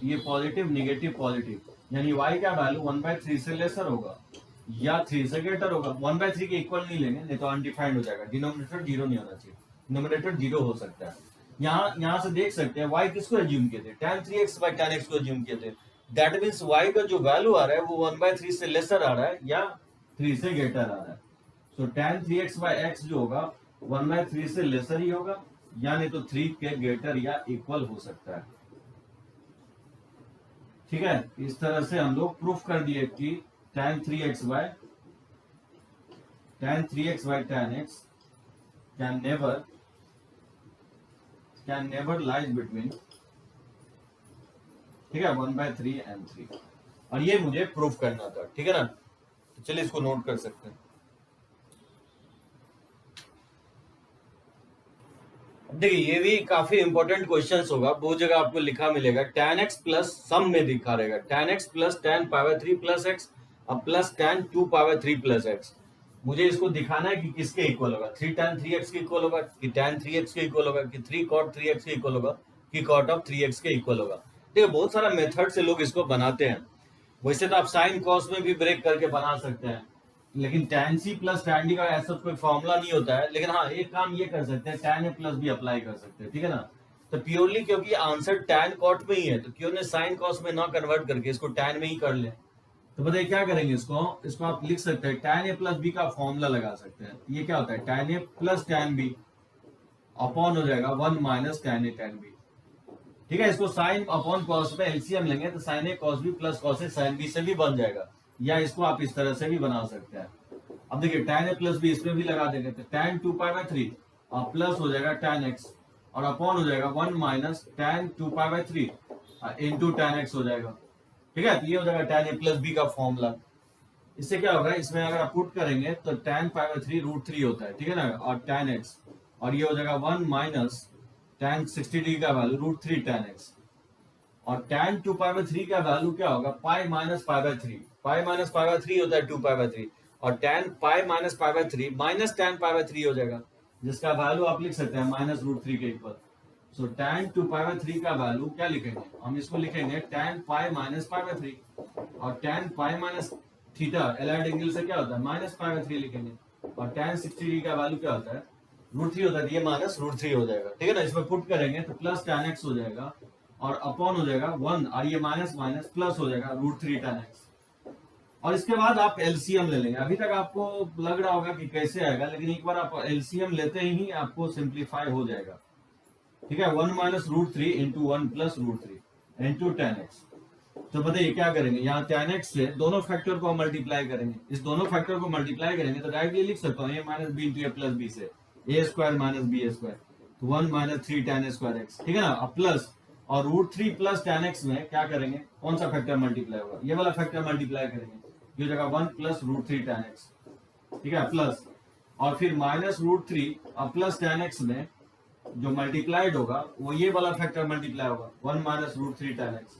ये पॉजिटिव निगेटिव पॉजिटिव, यानी y का वैल्यू 1/3 से लेसर होगा या 3 से ग्रेटर होगा। 1/3 के इक्वल नहीं लेंगे, नहीं तो अनडिफाइंड हो जाएगा, डिनोमिनेटर 0 नहीं होना चाहिए, डिनोमिनेटर 0 हो सकता है। यहाँ से देख सकते हैं y किसको एज्यूम किए थे, tan 3x/tan x को एज्यूम किए थे। दैट मींस y का जो वैल्यू आ रहा है वो 1/3 से लेसर आ रहा है या 3 से ग्रेटर आ रहा है। सो tan 3x/x जो होगा 1/3 से लेसर ही होगा, या नहीं तो 3 के ग्रेटर या इक्वल हो सकता है। ठीक है, इस तरह से हम लोग प्रूफ कर दिए कि tan 3x/tan x can never lies between, ठीक है, 1/3 and 3, और ये मुझे प्रूफ करना था। ठीक है ना, तो चलिए इसको नोट कर सकते हैं। देखिए ये भी काफी इंपॉर्टेंट क्वेश्चंस होगा, बहुत जगह आपको लिखा मिलेगा tan x प्लस सम में दिखा रहेगा tan x plus tan π/3 plus x अब प्लस tan 2π/3 प्लस x। मुझे इसको दिखाना है कि किसके इक्वल होगा, 3 tan 3x के इक्वल होगा कि tan 3x के इक्वल होगा कि 3 cot 3x के इक्वल होगा कि cot ऑफ 3x के इक्वल होगा। देखिए बहुत सारा मेथड से लोग इसको बनाते हैं। वैसे तो आप साइन कॉस में भी ब्रेक करके बना सकते हैं, लेकिन tan c plus tan d का ऐसा कोई फॉर्मूला नहीं होता है। लेकिन हाँ एक काम ये कर सकते हैं, tan a प्लस भी अप्लाई कर सकते हैं, ठीक है ना। तो प्योरली क्योंकि आंसर tan cot में ही है तो क्यों ने साइन कॉस में ना कन्वर्ट करके इसको tan में ही कर ले। तो बताइए क्या करेंगे, इसको आप लिख सकते हैं tan a प्लस बी का फॉर्मूला लगा सकते हैं। ये क्या होता है, tan a plus tan b upon हो जाएगा 1 minus tan a tan b, ठीक है। इसको साइन अपॉन कॉस में एलसीएम लेंगे तो sine A cos B plus cos A sine B से भी बन जाएगा, या इसको आप इस तरह से भी बना सकते हैं। अब देखिए tan a प्लस बी इसमें भी लगा देंगे तो tan 2π/3 और प्लस हो जाएगा tan x और अपॉन हो जाएगा 1 minus tan 2π/3 into tan x हो जाएगा, ठीक है। तो ये हो जाएगा tan a प्लस बी का फॉर्मूला। इससे क्या होगा, इसमें अगर आप पुट करेंगे तो tan π/3 √3 होता है, ठीक है ना, और tan x और ये हो जाएगा 1 माइनस tan 60 डिग्री का वैल्यू √3 tan x और tan 2π/3 का वैल्यू क्या होगा, पाई माइनस π/3, पाई माइनस π/3 होता है 2π/3 और tan pi minus π/3 minus tan π/3 हो जाएगा, जिसका वैल्यू आप लिख सकते हैं माइनस √3 के इक्वल। सो tan 2π/3 का वैल्यू क्या लिखेंगे, हम इसको लिखेंगे tan पाई माइनस π/3 और tan pi minus theta allied angle से क्या होता है माइनस π/3 लिखेंगे और tan 60 डिग्री का वैल्यू क्या होता है √3 होता है, ये माइनस √3 हो जाएगा, ठीक है ना। इसमें पुट करेंगे तो प्लस tan x हो जाएगा और अपॉन हो जाएगा 1 और ये माइनस माइनस प्लस हो जाएगा √3 tan x और इसके बाद आप एलसीएम ले लेंगे। अभी तक आपको लग रहा होगा कि कैसे आएगा, लेकिन एक बार आप एलसीएम लेते ही आपको सिंप्लीफाई हो जाएगा, ठीक है। 1 minus √3 into 1 plus √3 into tan x। तो बताइए क्या करेंगे, यहाँ tan x से दोनों फैक्टर को मल्टीप्लाई करेंगे, इस दोनों फैक्टर को मल्टीप्लाई करेंगे तो डायरेक्टली लिख सकता हूँ a minus B into A plus B से A square minus B square तो 1 minus 3 tan a square x, ठीक है ना। अब प्लस और √3 प्लस tan x में क्या करेंगे, कौन सा फैक्टर मल्टीप्लाई होगा, ये वाला फैक्टर मल्टीप्लाई करेंगे, ये जगह 1 प्लस √3 tan x, ठीक है, प्लस और फिर माइनस √3 और प्लस tan x में जो मल्टीप्लाइड होगा वो ये वाला फैक्टर मल्टीप्लाई होगा 1 माइनस √3 tan x,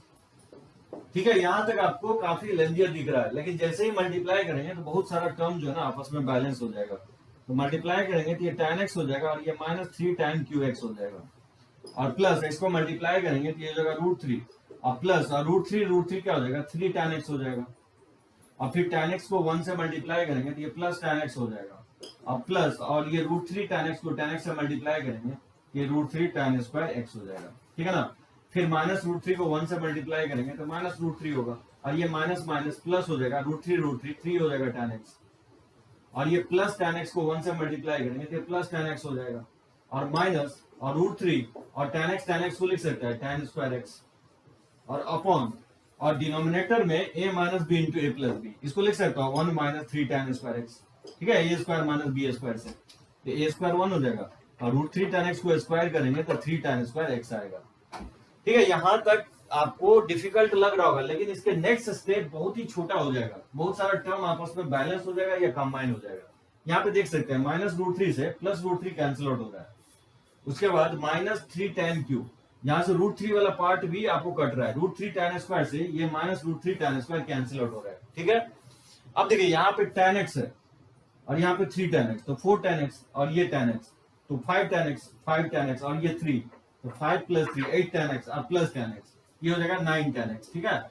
ठीक है। यहां तक आपको काफी लेंजियर दिख रहा है, लेकिन जैसे ही मल्टीप्लाई करेंगे तो बहुत सारा टर्म जो है ना आपस में बैलेंस हो जाएगा। तो मल्टीप्लाई करेंगे तो ये tan x हो जाएगा और ये माइनस 3 tan qx हो जाएगा और प्लस इसको मल्टीप्लाई करेंगे तो ये हो जाएगा √3 और प्लस और √3 क्या हो जाएगा 3 tan x हो जाएगा और फिर tan x को 1 से मल्टीप्लाई करेंगे तो ये प्लस tan x हो जाएगा और प्लस और ये √3 tan x को tan x से मल्टीप्लाई करेंगे ये √3 tan स्क्वायर x हो जाएगा, ठीक है ना। फिर माइनस √3 को 1 से मल्टीप्लाई करेंगे तो माइनस √3 होगा और ये माइनस माइनस प्लस हो जाएगा √3 3 हो जाएगा tan x और ये प्लस tan x को 1 से मल्टीप्लाई करेंगे तो प्लस tan x हो जाएगा और माइनस और √3 और tan x को लिख सकते हैं tan स्क्वायर x और अपॉन और डिनोमिनेटर में a minus B into A plus B, इसको लिख सकता हूँ 1 माइनस 3 tan स्क्वायर x, ठीक है, ए स्क्वायर माइनस बी स्क्वायर से तो ए स्क्वायर 1 हो जाएगा और √3 tan x को स्क्वायर करेंगे तो 3 tan स्क्वायर x आएगा, ठीक है। यहां तक आपको डिफिकल्ट लग रहा होगा, लेकिन इसके नेक्स्ट स्टेप बहुत ही छोटा हो जाएगा, बहुत सारा टर्म आपस में बैलेंस हो जाएगा या कंबाइन हो जाएगा। यहाँ पे देख सकते हैं माइनस √3 से प्लस √3 कैंसिल आउट हो रहा है, उसके बाद माइनस 3 tan क्यूब, यहाँ से √3 वाला पार्ट भी आपको कट रहा है, √3 tan स्क्वायर से ये minus √3 tan square cancel out हो रहा है, ठीक है। अब देखिए यहाँ पे tan x है और यहाँ पे 3 tan x तो 4 tan x और ये tan x तो 5 tan x और ये 3 तो 5 प्लस 3 8 tan x और प्लस tan x ये हो जाएगा 9 tan x, ठीक है।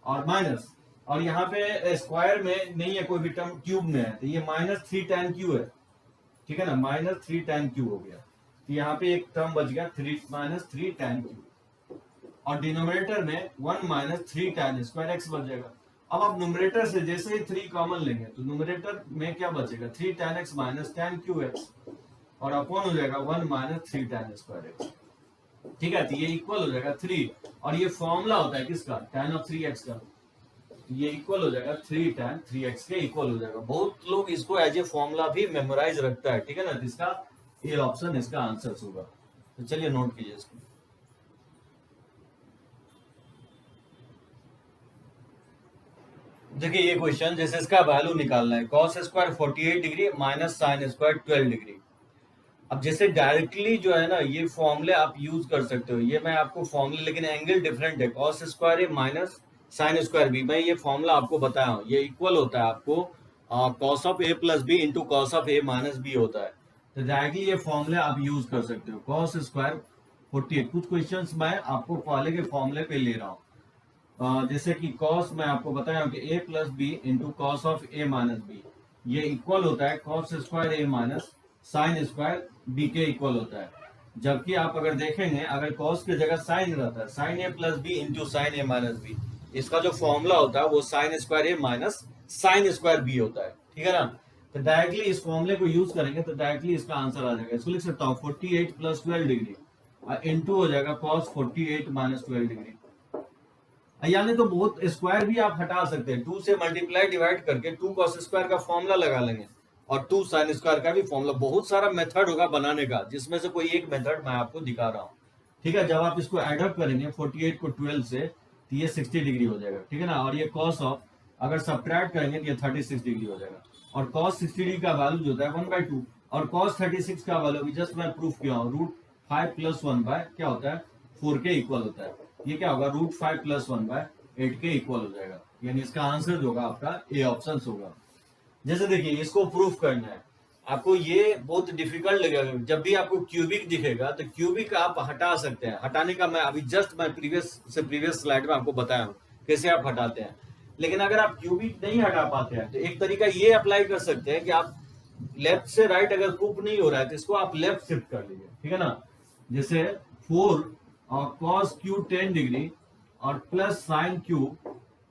और माइनस और यहाँ पे स्क्वायर में नहीं है कोई भी टर्म, क्यूब में है तो ये माइनस 3 tan क्यू है, ठीक है ना, माइनस 3 tan क्यू हो गया तो यहाँ पे एक टर्म बच गया माइनस 3 tan क्यू और डिनोमिनेटर में 1 माइनस 3 tan स्क्वायर x बच जाएगा। अब आप न्यूमरेटर से जैसे ही 3 कॉमन लेंगे तो न्यूमरेटर में क्या बचेगा 3 tan x minus tan Q x और अपॉन हो जाएगा 1 माइनस 3 tan स्क्वायर x, ठीक है। तो ये इक्वल हो जाएगा 3 और ये फॉर्मूला होता है किसका, tan ऑफ 3x का, ये इक्वल हो जाएगा 3 tan 3x के इक्वल हो जाएगा। बहुत लोग इसको एज ए फॉर्मूला भी मेमोराइज रखता है, ठीक है ना, तो इसका ये ऑप्शन इसका आंसर होगा। तो चलिए नोट कीजिए इसको। देखिए ये क्वेश्चन जैसे इसका वैल्यू निकालना है cos square 48 degree minus sine square 12 degree. अब जैसे डायरेक्टली जो है ना ये फॉर्मूले आप यूज कर सकते हो, ये मैं आपको फॉर्मूले, लेकिन एंगल डिफरेंट है, cos स्क्वायर है माइनस साइन स्क्वायर भी, मैं ये फॉर्मूला आपको बताया हूँ, ये इक्वल होता है आपको cos of A plus B into cos of A minus B होता है। तो डायरेक्टली ये फॉर्मूले आप यूज कर सकते हो, कॉस स्क्वायर 48। कुछ क्वेश्चंस मैं आपको पहले के फॉर्मूले पे ले रहा हूँ, जैसे कि कॉस मैं आपको बताया कि A plus B into cos of A minus B, ये इक्वल होता है cos square A minus sine square B के इक्वल होता है। जबकि आप अगर देखेंगे, अगर कॉस की जगह साइन रहता है, sign A plus B into sine A minus B, इसका जो फॉर्मूला होता है वो sign square A minus sine square B होता है, ठीक है ना। तो डायरेक्टली इस फॉर्मूले को यूज करेंगे तो डायरेक्टली इसका आंसर आ जाएगा। इसको लिख सकता हूँ 48 प्लस 12 डिग्री और इनटू हो जाएगा cos 48 माइनस 12 डिग्री। यानी तो बहुत स्क्वायर भी आप हटा सकते हैं, 2 से मल्टीप्लाई डिवाइड करके 2 cos स्क्वायर का फॉर्मूला लगा लेंगे और 2 sin स्क्वायर का भी फॉर्मूला। बहुत सारा मेथड होगा बनाने का, जिसमें से कोई एक मेथड मैं आपको दिखा रहा हूँ, ठीक है। जब आप इसको एड अप करेंगे 48 को 12 से तो ये 60 डिग्री हो जाएगा, ठीक है ना। और ये cos ऑफ अगर सब्ट्रैक्ट करेंगे तो ये 36 डिग्री हो जाएगा। और cos 60 डिग्री का वैल्यू जो होता है 1/2 और cos 36 का वैल्यू जस्ट मैं प्रूफ किया हूँ, √5 + 1 क्या होता है 4 के इक्वल होता है। ये क्या होगा √5 + 1/8 के इक्वल हो जाएगा। यानी इसका आंसर जो होगा आपका ए ऑप्शन होगा। जैसे देखिए इसको प्रूफ करना है आपको, ये बहुत डिफिकल्ट लगेगा। जब भी आपको क्यूबिक दिखेगा तो क्यूबिक आप हटा सकते हैं। हटाने का मैं अभी जस्ट मैं प्रीवियस स्लाइड में आपको बताया हूँ कैसे आप हटाते हैं। लेकिन अगर आप क्यूबिक नहीं हटा पाते हैं तो एक तरीका ये अप्लाई कर सकते हैं कि आप लेफ्ट से राइट अगर प्रूफ नहीं हो रहा है तो इसको आप लेफ्ट शिफ्ट कर लीजिए, ठीक है ना। जैसे 4 और cos क्यू 10 डिग्री और प्लस साइन क्यू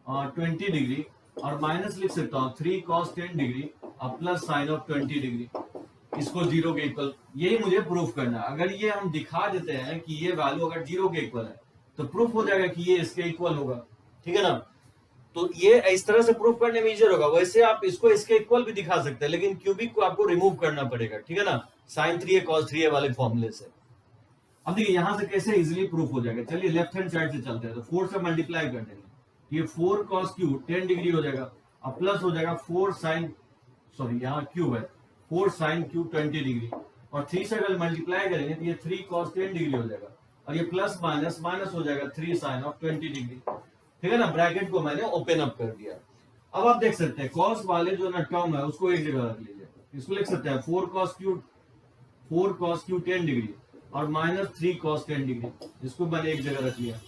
20 डिग्री और माइनस लिख सकता हूँ 3 cos 10 डिग्री और प्लस साइन ऑफ 20 डिग्री, इसको 0 के इक्वल। यही मुझे प्रूफ करना है। अगर ये हम दिखा देते हैं कि ये वैल्यू अगर 0 के इक्वल है तो प्रूफ हो जाएगा कि ये इसके इक्वल होगा, ठीक है ना। तो ये इस तरह से प्रूफ करने में इजियर होगा। वैसे आप इसको इसके इक्वल भी दिखा सकते हैं, लेकिन क्यूबिक को आपको रिमूव करना पड़ेगा, ठीक है ना, साइन 3a cos 3a वाले फॉर्मूले से। अब देखिए यहां से कैसे इजीली प्रूफ हो जाएगा। चलिए लेफ्ट हैंड साइड से चलते हैं, तो 4 से मल्टीप्लाई कर देंगे, ये 4 cos क्यू 10 डिग्री हो जाएगा और प्लस हो जाएगा 4 sin, सॉरी यहाँ क्यूब है, 4 sin क्यू 20 डिग्री और 3 से अगर मल्टीप्लाई करेंगे तो ये 3 cos 10 डिग्री हो जाएगा और ये प्लस माइनस माइनस हो जाएगा 3 sin ऑफ 20 डिग्री, ठीक है ना। ब्रैकेट को मैंने ओपन अप कर दिया। अब आप देख सकते हैं cos वाले जो ना टर्म है उसको एक जगह रख लीजिए। इसको लिख सकते हैं 4 cos क्यू 10 डिग्री और माइनस 3 cos 10 डिग्री, इसको मैंने एक जगह रख लिया।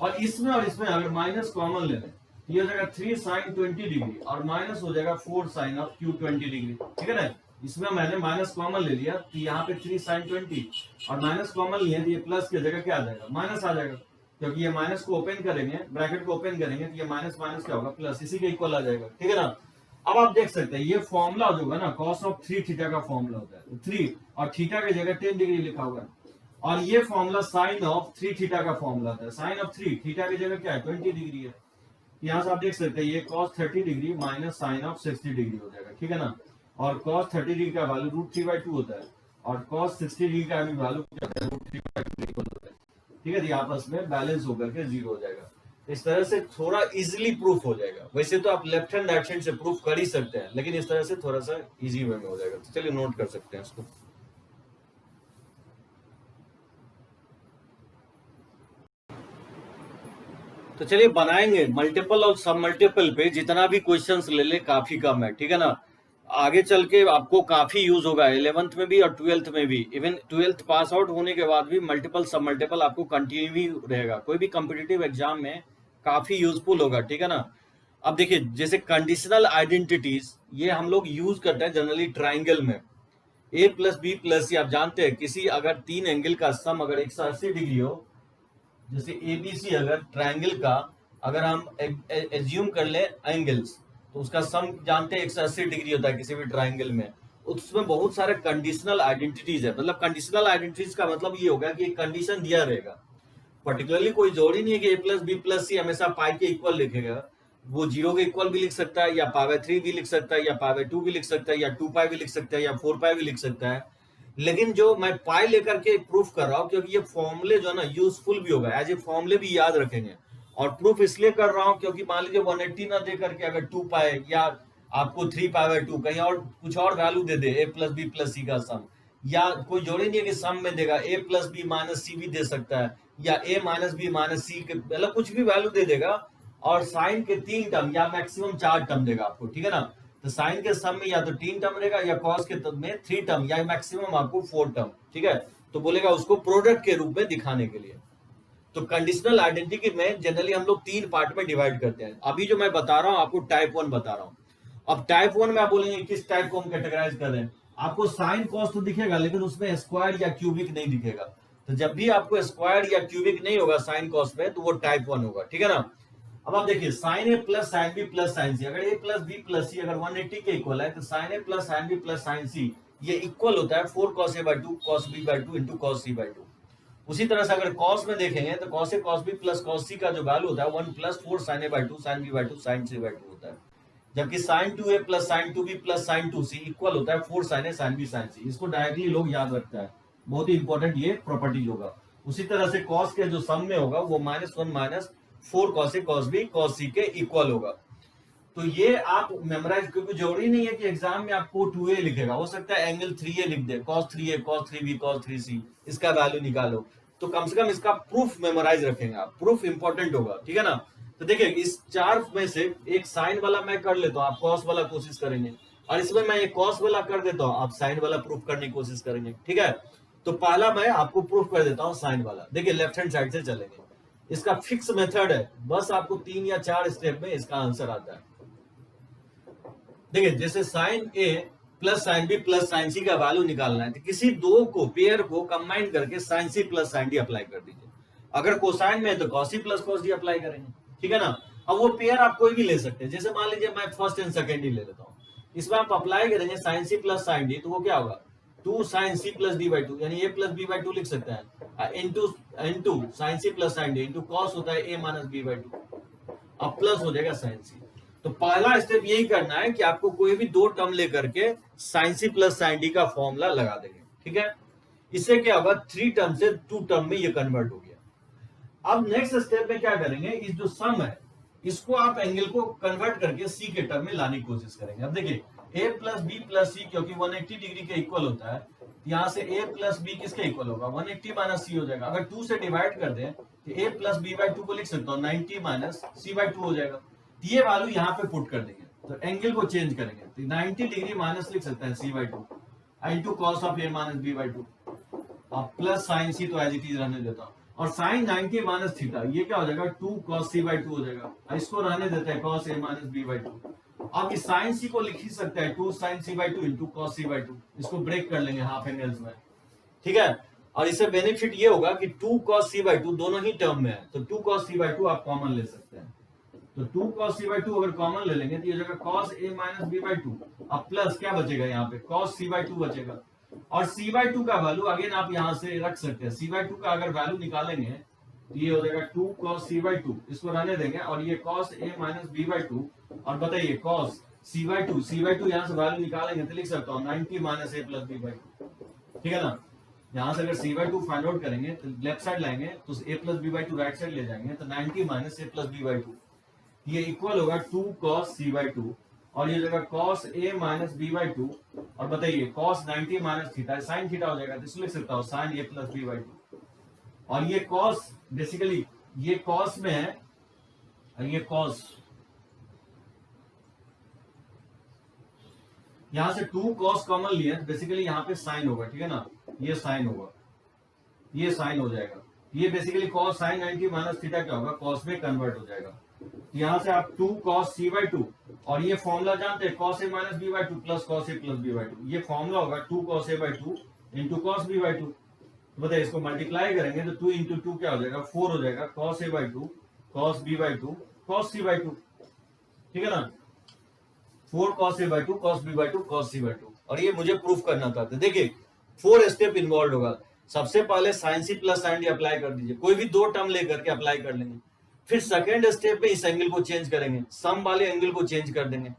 और इसमें अगर माइनस कॉमन ले लें तो ये हो जाएगा 3 sin 20 डिग्री और माइनस हो जाएगा 4 sin ऑफ क्यू 20 डिग्री, ठीक है ना। इसमें मैंने माइनस कॉमन ले लिया तो यहाँ पे 3 sin 20 और माइनस कॉमन लिए तो ये प्लस की जगह क्या आ जाएगा माइनस आ जाएगा, क्योंकि ये माइनस को ओपन करेंगे, ब्रैकेट को ओपन करेंगे तो ये माइनस माइनस क्या होगा प्लस, इसी के इक्वल आ जाएगा, ठीक है ना। अब आप देख सकते हैं ये फॉर्मूला जो होगा ना cos ऑफ 3 थीटा का फॉर्मूला होता है, 3 और थीटा की जगह 10 डिग्री लिखा हुआ है। और ये फॉर्मूला साइन ऑफ 3 थीटा का फॉर्मूला होता है। साइन ऑफ 3 थीटा की जगह क्या है 20 डिग्री है। यहाँ से आप देख सकते हैं ये cos 30 degree minus sine of 60 degree हो जाएगा, ठीक है ना। और cos 30 डिग्री का वैल्यू √3/2 होता है और cos 60 डिग्री का भी वैल्यू क्या होता है √3/2 होता है, ठीक है। आपस में बैलेंस होकर के 0 हो जाएगा। इस तरह से थोड़ा इजीली प्रूफ हो जाएगा। वैसे तो आप लेफ्ट हैंड राइट हैंड से प्रूफ कर ही सकते हैं, लेकिन इस तरह से थोड़ा सा इजी वे में हो जाएगा। तो चलिए नोट कर सकते हैं इसको। तो चलिए बनाएंगे मल्टीपल और सब मल्टीपल पे जितना भी क्वेश्चंस ले ले काफी कम है, ठीक है ना। आगे चल के आपको काफी यूज होगा 11th में भी और 12th में भी। इवन 12th पास आउट होने के बाद भी मल्टीपल सब मल्टीपल आपको कंटिन्यू ही रहेगा। कोई भी कॉम्पिटिटिव एग्जाम में काफी यूजफुल होगा, ठीक है ना। अब देखिए जैसे कंडीशनल आइडेंटिटीज ये हम लोग यूज करते हैं जनरली ट्राइंगल में। a प्लस बी प्लस सी, आप जानते हैं किसी अगर 3 एंगल का सम अगर 180 डिग्री हो, जैसे एबीसी अगर ट्रायंगल का अगर हम एज्यूम कर ले एंगल्स, तो उसका सम जानते हैं 180 डिग्री होता है किसी भी ट्रायंगल में। उसमें बहुत सारे कंडीशनल आइडेंटिटीज है। मतलब कंडीशनल आइडेंटिटीज का मतलब ये होगा कि एक कंडीशन दिया रहेगा, पर्टिकुलरली कोई जोड़ी नहीं है कि ए प्लस बी प्लस सी हमेशा पाई के इक्वल लिखेगा। वो 0 के इक्वल भी लिख सकता है या π/3 भी लिख सकता है या π/2 भी लिख सकता है या 2π भी लिख सकता है या 4π भी लिख सकता है। लेकिन जो मैं पाई लेकर के प्रूफ कर रहा हूं क्योंकि ये फॉर्मूले जो है ना यूजफुल भी होगा, एज ए फॉर्मूले भी याद रखेंगे। और प्रूफ इसलिए कर रहा हूं क्योंकि मान लीजिए 180 ना दे करके अगर 2π या आपको 3π/2 कहीं और कुछ और वैल्यू दे दे, a plus B plus C का सम, या कोई जोड़ी नहीं है कि सम में देगा a प्लस बी माइनस सी भी दे सकता है या a माइनस बी माइनस सी के मतलब कुछ भी वैल्यू दे देगा और साइन के 3 टर्म या मैक्सिमम 4 टर्म देगा आपको, ठीक है ना। तो साइन के सम में या तो 3 टर्म रहेगा या कॉस के में 3 टर्म या मैक्सिमम आपको 4 टर्म, ठीक है। तो बोलेगा उसको प्रोडक्ट के रूप में दिखाने के लिए। तो कंडीशनल आइडेंटिटी में जनरली हम लोग 3 पार्ट में डिवाइड करते हैं। अभी जो मैं बता रहा हूं आपको टाइप 1 बता रहा हूं। अब टाइप 1 में आप बोलेंगे किस टाइप को हम कैटेगराइज कर रहे हैं। आपको साइन कॉस तो दिखेगा लेकिन उसमें स्क्वायर या क्यूबिक नहीं दिखेगा। तो जब भी आपको स्क्वायर या क्यूबिक नहीं होगा साइन कॉस में तो वो टाइप 1 होगा, ठीक है ना। अब आप देखिए sine A plus sine B plus sine C, अगर A plus B plus C अगर 180 के इक्वल है तो sine A plus sine B plus sine C ये इक्वल होता है 4 cos a by 2 cos b by 2 into cos c by 2। उसी तरह से अगर cos में देखेंगे तो cos a cos b plus cos c का जो वैल्यू होता है 1 plus 4 sin a by 2 sin b by 2 sin c by 2 होता है। जबकि sin 2a plus sin 2b plus sin 2c equal होता है 4 sin a sin b sin c। इसको डायरेक्टली लोग याद रखते हैं, बहुत ही इंपॉर्टेंट ये प्रॉपर्टी होगा। उसी तरह से cos के जो सम में होगा वो -1 minus 4 cos a cos b cos c के इक्वल होगा। तो ये आप मेमोराइज, क्योंकि जरूरी नहीं है कि एग्जाम में आपको 2a लिखेगा, हो सकता है एंगल 3a लिख दे, cos 3a cos 3b cos 3c इसका वैल्यू निकालो। तो कम से कम इसका प्रूफ मेमोराइज रखेंगे आप, प्रूफ इंपॉर्टेंट होगा, ठीक है ना। तो देखिए इस 4 में से एक साइन वाला मैं कर लेता हूँ, आप कॉस वाला कोशिश करेंगे, और इसमें मैं एक कॉस वाला कर देता हूँ, आप साइन वाला प्रूफ करने की कोशिश करेंगे, ठीक है। तो पहला मैं आपको प्रूफ कर देता हूँ साइन वाला। देखिए लेफ्ट हैंड साइड से चलेंगे, इसका फिक्स मेथड है, बस आपको 3 या 4 स्टेप में इसका आंसर आता है। देखिए जैसे sine A plus sine B plus sine C का वैल्यू निकालना है तो किसी दो को पेयर को कंबाइन करके sine C plus sine D apply कर दीजिए। अगर कोसाइन में है तो cos C plus cos D apply करेंगे, ठीक है ना। अब वो पेयर आप कोई भी ले सकते हैं, जैसे मान लीजिए मैं फर्स्ट एंड सेकेंड ही ले लेता हूँ, इसमें आप अप्लाई करेंगे sine C plus sine D, तो वो क्या होगा 2 sine C plus D by 2 यानी ए प्लस बी बाई 2 लिख सकते हैं, into sine C plus sine D into cos होता है ए माइनस बी बाई 2, अब प्लस हो जाएगा साइन सी। तो पहला स्टेप यही करना है कि आपको कोई भी 2 टर्म लेकर के sine C plus sine D का फॉर्मूला लगा देंगे, ठीक है। इससे क्या होगा 3 टर्म से 2 टर्म में ये कन्वर्ट हो गया। अब नेक्स्ट स्टेप में क्या करेंगे, इस जो सम है इसको आप एंगल को कन्वर्ट करके सी के टर्म में लाने की कोशिश करेंगे। अब देखिए ए प्लस बी प्लस सी क्योंकि 180 डिग्री के इक्वल होता है, यहाँ से ए प्लस बी किसके इक्वल होगा 180 माइनस सी हो जाएगा। अगर 2 से डिवाइड कर दें तो ए प्लस बी बाई 2 को लिख सकता हूँ 90 माइनस सी बाई 2 हो जाएगा। ये वैल्यू यहाँ पे पुट कर देंगे तो एंगल को चेंज करेंगे तो 90 डिग्री माइनस लिख सकते हैं C by 2 into cos of A minus B by 2 और प्लस साइन सी तो एज इट इज रहने देता हूँ, और साइन 90 माइनस थीटा ये क्या हो जाएगा 2 cos c by 2 हो जाएगा, इसको रहने देते हैं cos a minus b by 2। अब इस साइन सी को लिख ही सकते हैं 2 sin c by 2 into cos c by 2, इसको ब्रेक कर लेंगे हाफ एंगल्स में, ठीक है। और इससे बेनिफिट ये होगा कि 2 cos c by 2 दोनों ही टर्म में है तो 2 cos c by 2 आप कॉमन ले सकते हैं। तो 2 cos c by 2 अगर कॉमन ले लेंगे तो ये हो जाएगा cos a minus b by 2, अब प्लस क्या बचेगा यहाँ पे cos c by 2 बचेगा, और c by 2 का वैल्यू अगेन आप यहाँ से रख सकते हैं। c by 2 का अगर वैल्यू निकालेंगे तो ये हो जाएगा 2 cos c by 2, इसको रहने देंगे, और ये cos a minus b by 2, और बताइए cos c by 2 यहाँ से वैल्यू निकालेंगे तो लिख सकता हूँ 90 minus a plus b by 2, ठीक है ना। यहाँ से अगर c by 2 फाइंड आउट करेंगे तो लेफ्ट साइड लाएंगे तो a plus b by 2 right side ले जाएंगे तो 90 minus a plus b by 2 ये इक्वल होगा 2 cos c by 2, और ये जगह cos a minus b by 2, और बताइए cos 90 minus theta sin theta हो जाएगा तो इसको लिख सकता हूँ sin a plus b by 2, और ये cos बेसिकली ये cos में है और ये cos, यहां से 2 cos कॉमन लिया तो बेसिकली यहाँ पे sin होगा, ठीक है ना, ये sin होगा, ये sin हो जाएगा, ये basically cos sin 90 minus theta क्या होगा cos में कन्वर्ट हो जाएगा। यहाँ से आप 2 cos c by 2, और ये फॉर्मूला जानते हैं cos a minus b by 2 plus cos a plus b by 2, ये फॉर्मूला होगा 2 cos a by 2 into cos b by 2। तो बताइए इसको मल्टीप्लाई करेंगे तो 2 इंटू 2 क्या हो जाएगा 4 हो जाएगा cos a by 2 cos b by 2 cos c by 2, ठीक है ना, 4 cos a by 2 cos b by 2 cos c by 2, और ये मुझे प्रूफ करना था। तो देखिए 4 स्टेप इन्वॉल्व होगा। सबसे पहले sin c plus sin d apply कर दीजिए, कोई भी 2 टर्म लेकर के अप्लाई कर लेंगे, फिर सेकेंड स्टेप में इस एंगल को चेंज करेंगे, सम वाले एंगल को चेंज कर देंगे,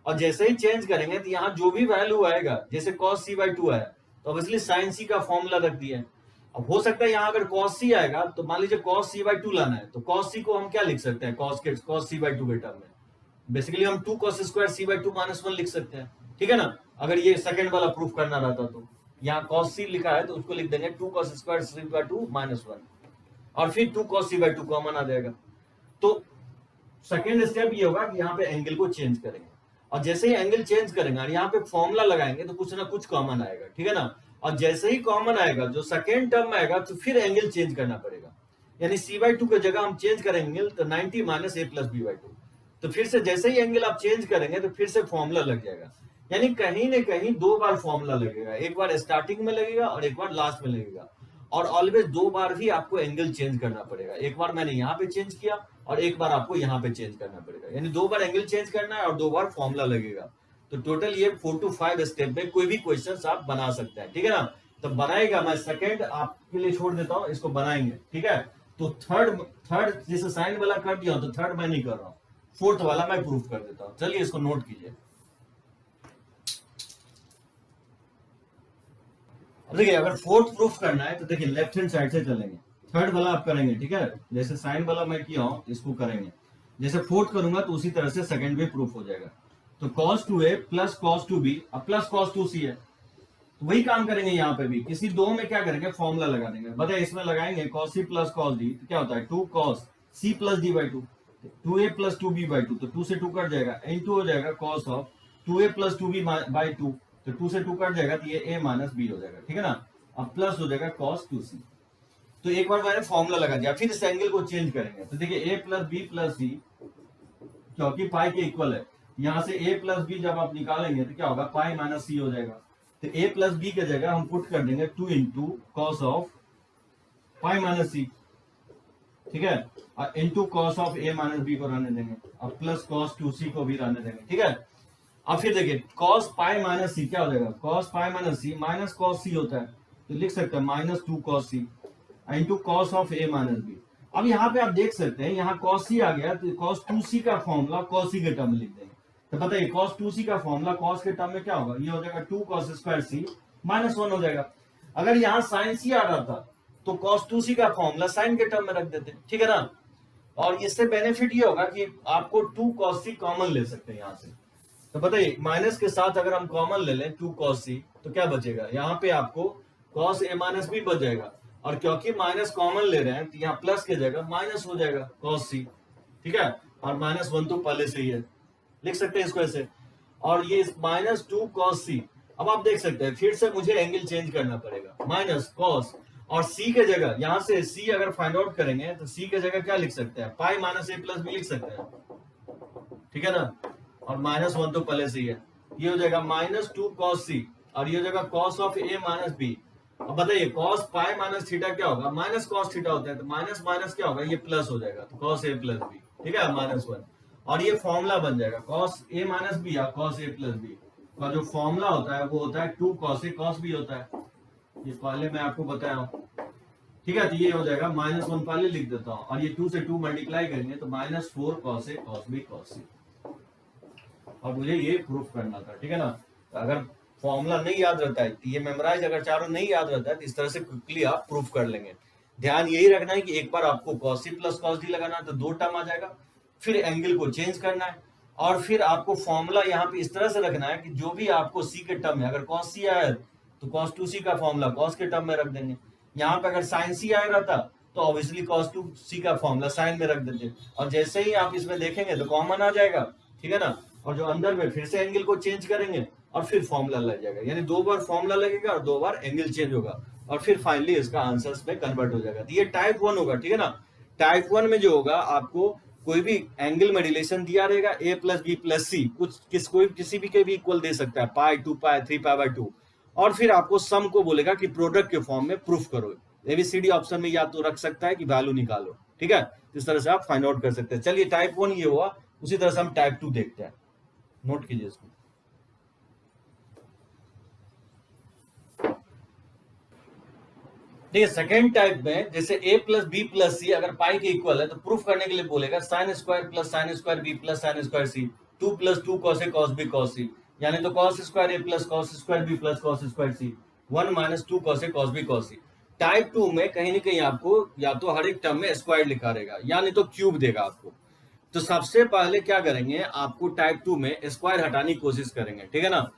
और जैसे ही चेंज करेंगे तो यहाँ जो भी वैल्यू आएगा जैसे cos c by 2 आया तो ऑब्वियसली sin c का फॉर्मूला रख दिया है। अब हो सकता है यहाँ अगर cos c आएगा तो मान लीजिए cos c by 2 लाना है तो cos c को हम क्या लिख सकते हैं cos c by 2 के टर्म में बेसिकली हम 2 cos square c by 2 minus 1 लिख सकते हैं, ठीक है ना। अगर ये सेकंड वाला प्रूफ करना रहता तो यहाँ cos c लिखा है तो उसको लिख देंगे 2 cos square c by 2 minus 1, और फिर 2 cos c by 2 कॉमन आ जाएगा। तो सेकेंड स्टेप ये होगा कि यहाँ पे एंगल को चेंज करेंगे, और जैसे ही एंगल चेंज करेंगे और यहाँ पे फॉर्मूला लगाएंगे तो कुछ ना कुछ कॉमन आएगा, ठीक है ना। और जैसे ही कॉमन आएगा जो सेकेंड टर्म में आएगा तो फिर एंगल चेंज करना पड़ेगा, यानी c/2 की जगह हम चेंज करेंगे तो 90 माइनस a प्लस b/2। तो फिर से जैसे ही एंगल आप चेंज करेंगे तो फिर से फॉर्मूला लग जाएगा, यानी कहीं ना कहीं दो बार फॉर्मूला लगेगा, एक बार स्टार्टिंग में लगेगा और एक बार लास्ट में लगेगा। और ऑलवेज दो बार भी आपको एंगल चेंज करना पड़ेगा, एक बार मैंने यहाँ पे चेंज किया और एक बार आपको यहाँ पे चेंज करना पड़ेगा, यानी दो बार एंगल चेंज करना है और दो बार फॉर्मूला लगेगा। तो टोटल ये 4 to 5 स्टेप में कोई भी क्वेश्चन आप बना सकते हैं, ठीक है ना। तो बनाएगा, मैं सेकंड आपके लिए छोड़ देता हूँ, इसको बनाएंगे, ठीक है। तो थर्ड जैसे साइन वाला कर दिया तो थर्ड मैं नहीं कर रहा हूँ, फोर्थ वाला मैं प्रूफ कर देता हूँ। चलिए इसको नोट कीजिए। देखिए अगर फोर्थ प्रूफ करना है तो देखिए लेफ्ट हैंड साइड से चलेंगे, थर्ड वाला आप करेंगे, ठीक है। जैसे साइन वाला मैं किया हूं इसको करेंगे, जैसे फोर्थ करूंगा तो उसी तरह से सेकंड भी प्रूफ हो जाएगा। तो cos 2a plus cos 2b अब प्लस cos 2c है, तो वही काम करेंगे यहाँ पे भी। किसी दो में क्या करेंगे, फॉर्मूला लगा देंगे। बताइए इसमें लगाएंगे cos c plus cos d तो क्या होता है 2 cos c plus d/2, 2a plus 2b/2 तो 2 से 2 कट जाएगा, इनटू हो जाएगा cos of 2a plus 2b/2 तो 2 से 2 कट जाएगा तो ये a माइनस b हो जाएगा, ठीक है ना। अब प्लस हो जाएगा cos 2c। तो एक बार मैंने फॉर्मूला लगा दिया, फिर इस एंगल को चेंज करेंगे। तो देखिए a plus b plus c क्योंकि पाई के इक्वल है, यहां से a प्लस b जब आप निकालेंगे तो क्या होगा, पाई माइनस c हो जाएगा। तो a प्लस b की जगह हम पुट कर देंगे 2 into cos of pi minus c, ठीक है, और into cos of a minus b को रहने देंगे और प्लस कॉस 2c को भी रहने देंगे, ठीक है। अब फिर देखिए cos पाई माइनस सी क्या हो जाएगा, cos pi minus C minus cos C होता है तो लिख सकते हैं minus 2 cos C into cos of a minus b। अब यहाँ पे आप देख सकते हैं यहाँ cos सी आ गया तो cos 2c का फॉर्मूला cos सी के टर्म में लिख देंगे। तो बताइए cos 2c का फॉर्मूला cos के टर्म में क्या होगा, ये हो जाएगा 2 cos स्क्वायर सी माइनस 1 हो जाएगा। अगर यहाँ sin c आ रहा था तो cos 2c का फॉर्मूला sin के टर्म में रख देते, ठीक है ना। और इससे बेनिफिट ये होगा कि आपको 2 cos c कॉमन ले सकते हैं यहाँ से। तो बताइए माइनस के साथ अगर हम कॉमन ले लें 2 cos c तो क्या बचेगा, यहाँ पे आपको cos a माइनस b बच जाएगा। और क्योंकि माइनस कॉमन ले रहे हैं तो यहाँ प्लस की जगह माइनस हो जाएगा cos c, ठीक है। और माइनस 1 तो पहले से ही है, लिख सकते हैं इसको ऐसे। और ये माइनस 2 cos c, अब आप देख सकते हैं फिर से मुझे एंगल चेंज करना पड़ेगा, माइनस cos और c के जगह यहाँ से c अगर फाइंड आउट करेंगे तो c के जगह क्या लिख सकते हैं, pi minus a plus b लिख सकते हैं, ठीक है ना। और माइनस 1 तो पहले से ही है, ये हो जाएगा माइनस 2 cos c और ये हो जाएगा cos of a minus b। अब बताइए cos पाई माइनस थीटा क्या होगा, माइनस cos थीटा होता है तो माइनस माइनस क्या होगा, ये प्लस हो जाएगा तो cos a प्लस b, ठीक है, माइनस 1। और ये फॉर्मूला बन जाएगा cos a माइनस b या cos a प्लस b का जो फॉर्मूला होता है वो होता है 2 cos a cos b होता है, ये पहले मैं आपको बताया हूँ, ठीक है। तो ये हो जाएगा माइनस 1 पहले लिख देता हूँ और ये 2 से 2 मल्टीप्लाई करेंगे तो minus 4 cos a cos b cos c। और मुझे ये प्रूफ करना था, ठीक है ना। तो अगर फॉर्मूला नहीं याद रहता है तो ये मेमोराइज अगर चारों नहीं याद रहता है तो इस तरह से क्विकली आप प्रूफ कर लेंगे। ध्यान यही रखना है कि एक बार आपको cos c plus cos d लगाना है तो 2 टर्म आ जाएगा, फिर एंगल को चेंज करना है और फिर आपको फॉर्मूला यहाँ पे इस तरह से रखना है कि जो भी आपको c के टर्म में अगर cos c आया तो cos 2c का फॉर्मूला cos के टर्म में रख देंगे। यहाँ पे अगर sin c आया रहता तो ऑब्वियसली cos 2c का फॉर्मूला sin में रख देते, और जैसे ही आप इसमें देखेंगे तो कॉमन आ जाएगा, ठीक है ना। और जो अंदर में फिर से एंगल को चेंज करेंगे और फिर फॉर्मूला लग जाएगा, यानी 2 बार फॉर्मूला लगेगा और 2 बार एंगल चेंज होगा और फिर फाइनली इसका आंसर्स में कन्वर्ट हो जाएगा। तो ये टाइप 1 होगा, ठीक है ना। टाइप 1 में जो होगा आपको कोई भी एंगल में रिलेशन दिया रहेगा a प्लस बी प्लस सी, कुछ कोई किसी भी के भी इक्वल दे सकता है, पाई 2 पाई 3 पाई बाय 2, और फिर आपको सम को बोलेगा कि प्रोडक्ट के फॉर्म में प्रूफ करो। एबीसीडी ऑप्शन में या तो रख सकता है कि वैल्यू निकालो, ठीक है। इस तरह से आप फाइंड आउट कर सकते हैं। चलिए टाइप 1 ये हुआ, उसी तरह से हम टाइप 2 देखते हैं, नोट कीजिए इसको। देखिए सेकेंड टाइप में जैसे a plus B plus C अगर पाई के इक्वल है तो प्रूफ करने के लिए बोलेगा sine square plus sine square B plus sine square C 2 plus 2 cos A cos B cos C, यानी तो cos square A plus cos square B plus cos square C 1 minus 2 cos A cos B cos C. Type 2 में कहीं ना कहीं आपको या तो हर एक टर्म में स्क्वायर लिखा रहेगा या नहीं तो क्यूब देगा आपको। तो सबसे पहले क्या करेंगे, आपको टाइप 2 में स्क्वायर हटाने की कोशिश करेंगे, ठीक है ना।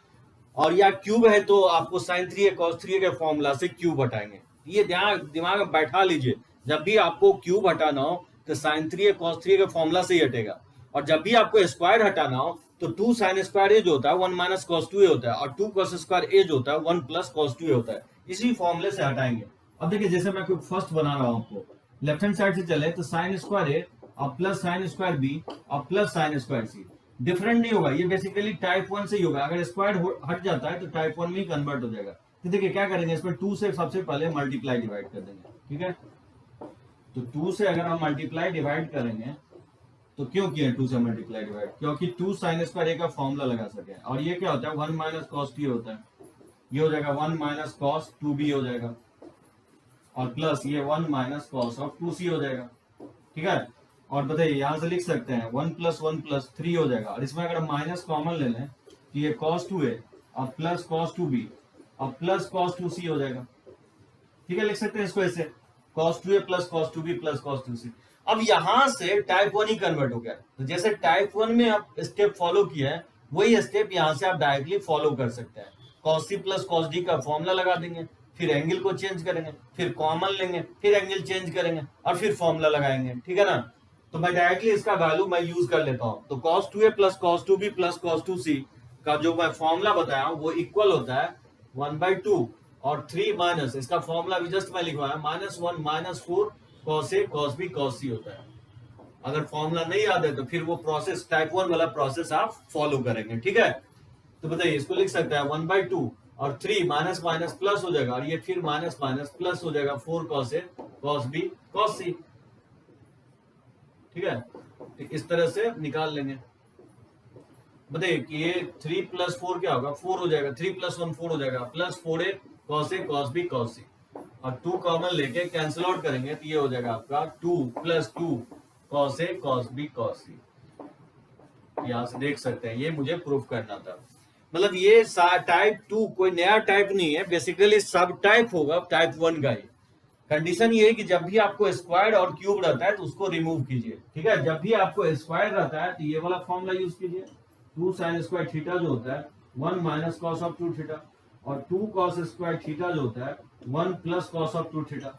और या क्यूब है तो आपको साइन 3a cos 3a के फॉर्मूला से क्यूब हटाएंगे। ये दिमाग में बैठा लीजिए, जब भी आपको क्यूब हटाना हो तो साइन 3a cos 3a के फॉर्मूला से ही हटेगा, और जब भी आपको स्क्वायर हटाना हो तो 2 साइन स्क्वायर ए जो होता है 1 माइनस कॉस 2 ए होता है, और 2 कॉस स्क्वायर ए जो होता है 1 प्लस कॉस 2 ए होता है। इसी फॉर्मूले से हटाएंगे। अब देखिए जैसे मैं कोई फर्स्ट बना रहा हूं आपको, लेफ्ट हैंड साइड से चले तो साइन स्क्वायर ए और प्लस साइन स्क्वायर बी और प्लस साइन स्क्वायर सी। डिफरेंट नहीं होगा, ये बेसिकली टाइप 1 से ही होगा। अगर स्क्वायर हट जाता है तो टाइप 1 में ही कन्वर्ट हो जाएगा। तो देखिए क्या करेंगे, इसमें 2 से सबसे पहले मल्टीप्लाई डिवाइड कर देंगे, ठीक है। तो 2 से अगर हम मल्टीप्लाई डिवाइड करेंगे, तो क्यों किया 2 से मल्टीप्लाई डिवाइड, क्योंकि 2 साइन स्क्वायर ए का फॉर्मूला लगा सके। और ये क्या होता है 1 माइनस कॉस टी होता है, ये हो जाएगा 1 माइनस कॉस 2b हो जाएगा, और प्लस ये 1 माइनस कॉस ऑफ 2c हो जाएगा, ठीक है। और बताइए यहां से लिख सकते हैं 1 प्लस 1 प्लस 3 हो जाएगा, और इसमें अगर माइनस कॉमन ले लें तो ये cos 2a और प्लस cos 2b और प्लस cos 2c हो जाएगा, ठीक है। लिख सकते हैं इसको ऐसे cos 2a plus cos 2b plus cos 2c। अब यहां से टाइप 1 ही कन्वर्ट हो गया। तो जैसे टाइप 1 में आप स्टेप फॉलो किया है, वही स्टेप यहां से आप डायरेक्टली फॉलो कर सकते हैं। cos c plus cos d का फॉर्मूला लगा देंगे, फिर एंगल को चेंज करेंगे, फिर कॉमन लेंगे, फिर एंगल चेंज करेंगे और फिर फॉर्मूला लगाएंगे, ठीक है ना। तो मैं डायरेक्टली इसका वैल्यू मैं यूज कर लेता हूं। तो cos 2a plus cos 2b plus cos 2c का जो मैं फॉर्मूला बताया हूं वो इक्वल होता है 1/2 और 3 माइनस, इसका फॉर्मूला भी जस्ट मैं लिखवाया -1 -4 cos a cos b cos c होता है। अगर फॉर्मूला नहीं याद है तो फिर वो प्रोसेस टाइप 1 वाला प्रोसेस आप फॉलो करेंगे, ठीक है। तो बताइए इसको लिख सकते हैं 1/2 और 3 माइनस माइनस प्लस हो जाएगा, और ये फिर माइनस माइनस प्लस हो जाएगा 4 cos a cos b cos c, ठीक है। तो इस तरह से निकाल लेंगे। बताइए कि ये 3 प्लस 4 क्या होगा, 4 हो जाएगा, 3 प्लस 1 4 हो जाएगा, plus 4a cos a cos b cos c, और 2 कॉमन लेके कैंसिल आउट करेंगे तो ये हो जाएगा आपका 2 plus 2 cos a cos b cos c। यहां से देख सकते हैं ये मुझे प्रूफ करना था। मतलब ये टाइप 2 कोई नया टाइप नहीं है, बेसिकली सब टाइप होगा टाइप 1 का ही। कंडीशन ये है कि जब भी आपको स्क्वायर और क्यूब रहता है तो उसको रिमूव कीजिए, ठीक है। जब भी आपको स्क्वायर रहता है तो ये वाला फॉर्मूला यूज कीजिए, 2 साइन स्क्वायर थीटा जो होता है 1 माइनस कॉस ऑफ 2 थीटा, और 2 कॉस स्क्वायर थीटा जो होता है 1 प्लस कॉस ऑफ 2 थीटा।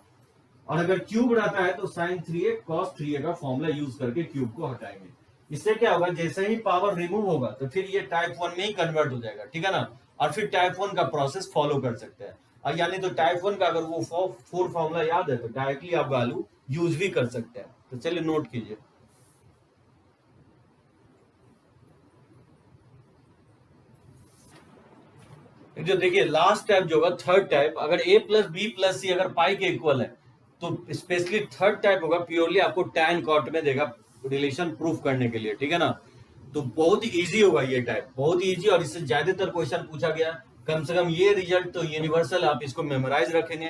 और अगर क्यूब रहता है तो साइन 3a कॉस 3a का फॉर्मूला यूज करके क्यूब को हटाएंगे। इससे क्या होगा, जैसे ही पावर रिमूव होगा तो फिर ये टाइप 1 में ही कन्वर्ट हो जाएगा, ठीक है ना। और फिर टाइप 1 का प्रोसेस फॉलो कर सकते हैं। और यानी तो टाइप 1 का अगर वो 4 फॉर्मूला याद है तो डायरेक्टली आप वैल्यू यूज भी कर सकते हैं। तो चलिए नोट कीजिए। जो देखिए लास्ट टाइप जो होगा थर्ड टाइप, अगर a plus B plus C अगर पाई के इक्वल है तो स्पेशली थर्ड टाइप होगा प्योरली आपको tan cot में देगा रिलेशन प्रूफ करने के लिए, ठीक है ना। तो बहुत ही इजी होगा ये टाइप, बहुत ही इजी, और इससे ज्यादातर क्वेश्चन पूछा गया। कम से कम ये रिजल्ट तो यूनिवर्सल, आप इसको मेमोराइज रखेंगे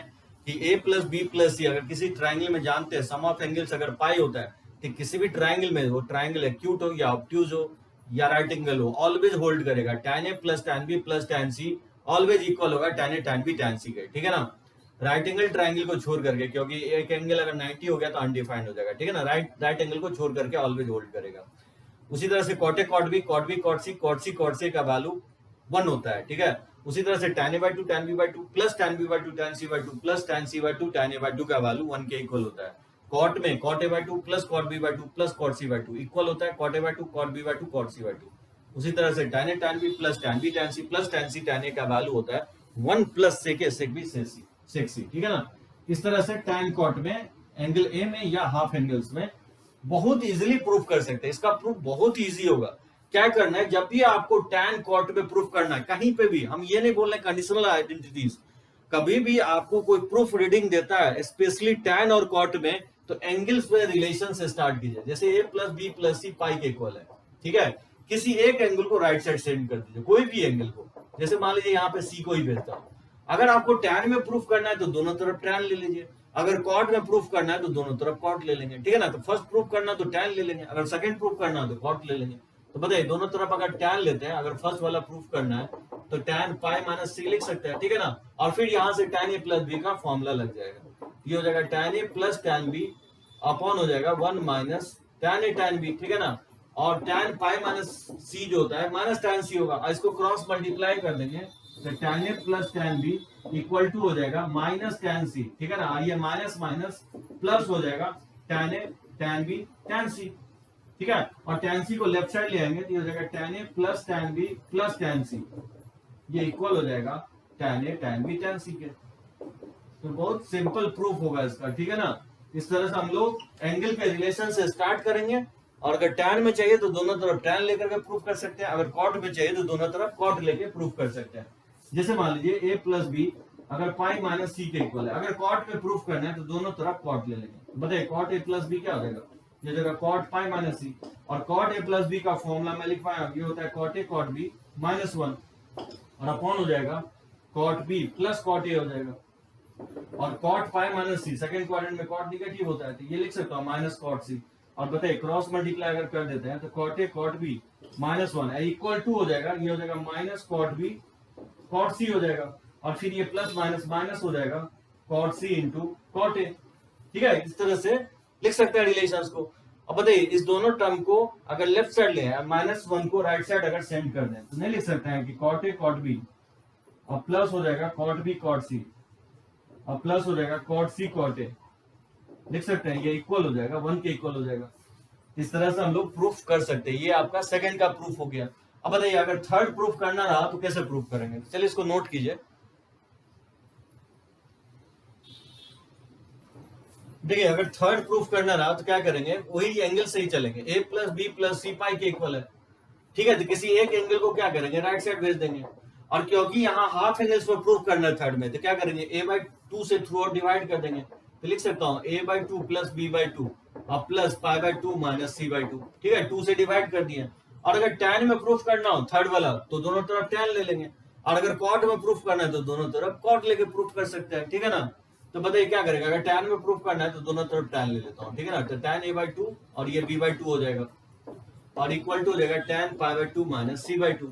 कि a plus B plus C अगर किसी ट्राइंगल में जानते हैं सम ऑफ एंगल्स अगर पाई होता है तो किसी भी ट्राइंगल में, वो ट्राइंगल एक्यूट हो या ऑब्ट्यूज हो या राइट एंगल हो, ऑलवेज होल्ड करेगा tan a plus tan b plus tan c always equal होगा tan a tan b tan c के, ठीक है ना। राइट एंगल ट्राइंगल को छोड़ करके, क्योंकि एक एंगल अगर 90 हो गया तो अनडिफाइंड हो जाएगा, ठीक है ना। राइट एंगल को छोड़ करके ऑलवेज होल्ड करेगा। उसी तरह से cot A cot B cot B cot C cot C cot से का वैल्यू 1 होता है, ठीक है। उसी तरह से tan a/2 tan b/2 plus tan b/2 tan c/2 plus tan c/2 tan a/2 का वैल्यू 1 के इक्वल होता है। कॉट में cot a/2 plus cot b/2 plus cot c/2 equal होता है cot a/2 cot b/2 cot c/2। उसी तरह से tan a tan b plus tan b tan c plus tan c tan a का value होता है 1 plus sec a sec b sec c, ठीक है ना। इस तरह से tan cot में एंगल a में या हाफ एंगल्स में बहुत इजीली प्रूफ कर सकते हैं। इसका प्रूफ बहुत इजी होगा। क्या करना है, जब भी आपको tan cot में प्रूफ करना है कहीं पे भी, हम ये नहीं बोल रहे कंडीशनल आइडेंटिटीज, कभी भी आपको कोई प्रूफ रीडिंग देता है स्पेशली tan और cot में, तो एंगल्स में रिलेशन से स्टार्ट कीजिए। जैसे a प्लस बी प्लस सी पाई के इक्वल है, ठीक है। किसी एक एंगल को राइट साइड सेंड कर दीजिए, कोई भी एंगल को। जैसे मान लीजिए यहाँ पे सी को ही भेजता हूं। अगर आपको tan में प्रूफ करना है तो दोनों तरफ tan ले लीजिए, अगर cot में प्रूफ करना है तो दोनों तरफ cot ले लेंगे, ठीक है ना। तो फर्स्ट प्रूफ करना तो tan ले लेंगे, अगर सेकंड प्रूफ करना है तो cot ले लेंगे। तो बताइए दोनों तरफ अगर tan लेते हैं, अगर फर्स्ट वाला प्रूफ करना है तो tan पाई माइनस सी लिख सकते हैं, ठीक है ना। और फिर यहाँ से tan a प्लस बी का फॉर्मूला लग जाएगा, ये हो जाएगा tan a plus tan b upon हो जाएगा 1 minus tan a tan b, ठीक है ना। और tan पाई माइनस सी जो होता है माइनस tan c होगा, इसको क्रॉस मल्टीप्लाई कर देंगे तो tan a plus tan b equal to हो जाएगा माइनस tan c, ठीक है ना। ये माइनस माइनस प्लस हो जाएगा tan a tan b tan c, ठीक है, और tan c को लेफ्ट साइड ले आएंगे तो ये हो जाएगा tan a plus tan b plus tan c, ये इक्वल हो जाएगा tan a tan b tan c के। तो बहुत सिंपल प्रूफ होगा इसका, ठीक है ना। इस तरह से हम लोग एंगल के रिलेशन से स्टार्ट करेंगे, और अगर tan में चाहिए तो दोनों तरफ tan लेकर के प्रूफ कर सकते हैं, अगर cot में चाहिए तो दोनों तरफ cot लेके प्रूफ कर सकते हैं। जैसे मान लीजिए a प्लस बी अगर पाई माइनस सी के इक्वल है, अगर cot में प्रूफ करना है तो दोनों तरफ cot ले लेंगे। बताइए cot a प्लस बी क्या हो जाएगा, ये जगह cot पाई माइनस सी, और cot a प्लस बी का फॉर्मूला मैं लिख पाया, ये होता है cot a cot b minus 1, और अपॉन हो जाएगा cot b plus cot a हो जाएगा, और cot पाई माइनस सी, सेकंड क्वाड्रेंट में cot निगेटिव होता है तो ये लिख सकता हूँ माइनस cot c, और बताइए क्रॉस मल्टीप्लाई अगर कर देते हैं तो cot a cot b minus 1 equal to हो जाएगा, ये हो जाएगा minus cot b cot c हो जाएगा, और फिर ये प्लस माइनस माइनस हो जाएगा cot c into cot a। ठीक है, इस तरह से लिख सकते हैं रिलेशंस को। अब बताइए इस दोनों टर्म को अगर लेफ्ट साइड ले आए, माइनस 1 को राइट साइड अगर सेंड कर दें तो नहीं लिख सकते हैं कि cot a cot b, और प्लस हो जाएगा cot b cot c, और प्लस हो जाएगा cot c cot a, लिख सकते हैं, ये इक्वल हो जाएगा 1 के इक्वल हो जाएगा। इस तरह से हम लोग प्रूफ कर सकते हैं। ये आपका सेकंड का प्रूफ हो गया। अब बताइए अगर थर्ड प्रूफ करना रहा तो कैसे प्रूफ करेंगे, चलिए इसको नोट कीजिए। देखिए अगर थर्ड प्रूफ करना रहा तो क्या करेंगे, वही एंगल से ही चलेंगे, a प्लस बी प्लस सी पाई के इक्वल है। ठीक है, तो किसी एक एंगल को क्या करेंगे, राइट साइड भेज देंगे, और क्योंकि यहाँ हाफ एंगल्स पर प्रूफ करना है थर्ड में, तो क्या करेंगे a/2 से थ्रू आउट डिवाइड कर देंगे, तो लिख सकता हूँ a/2 प्लस b/2 और प्लस π/2 माइनस c/2। ठीक है, 2 से डिवाइड कर दिए। और अगर tan में प्रूफ करना हो थर्ड वाला तो दोनों तरफ tan ले लेंगे, और अगर cot में प्रूफ करना है तो दोनों तरफ cot लेके प्रूफ कर सकते हैं। ठीक है ना, तो बताइए क्या करेगा, अगर tan में प्रूफ करना है तो दोनों तरफ tan ले लेता हूँ। ठीक है ना, तो tan a/2 और ये b/2 हो जाएगा, और इक्वल टू हो जाएगा tan π/2 माइनस c/2,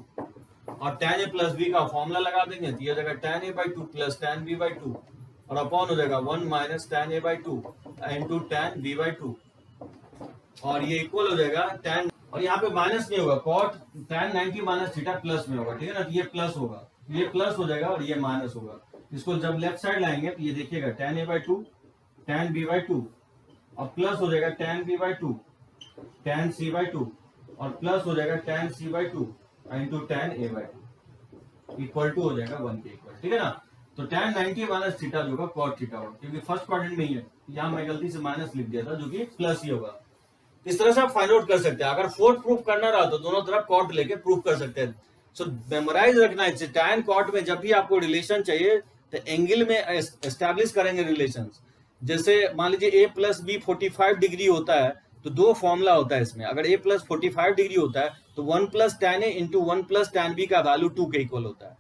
और tan a प्लस b का फॉर्मूला लगा देंगे तो ये हो जाएगा tan a/2 plus tan b/2, और अपॉन हो जाएगा 1 minus tan a/2 into tan b/2, और ये इक्वल हो जाएगा tan, और यहाँ पे माइनस नहीं होगा, cot tan 90 minus theta plus में होगा। ठीक है ना, तो ये प्लस होगा, ये प्लस हो जाएगा और ये माइनस होगा। इसको जब लेफ्ट साइड लाएंगे तो ये देखिएगा tan a/2 tan b/2, और प्लस हो जाएगा tan b/2 tan c/2, और प्लस हो जाएगा tan c/2 into tan a/2 equal to हो जाएगा 1 के इक्वल। ठीक है ना, तो tan 90 माइनस थीटा जो होगा cot थीटा होगा, क्योंकि फर्स्ट क्वाड्रेंट में ही है, यहाँ मैं गलती से माइनस लिख दिया था जो कि प्लस ही होगा। इस तरह से आप फाइंड आउट कर सकते हैं। अगर फोर्थ प्रूफ करना रहा तो दोनों तरफ cot लेके प्रूफ कर सकते हैं। सो मेमोराइज रखना है, tan cot में जब भी आपको रिलेशन चाहिए तो एंगल में एस्टैब्लिश करेंगे रिलेशन। जैसे मान लीजिए a प्लस बी 45 डिग्री होता है तो दो फॉर्मूला होता है इसमें, अगर a प्लस 45 डिग्री होता है तो 1 plus tan a into 1 plus tan b का वैल्यू 2 के इक्वल होता है,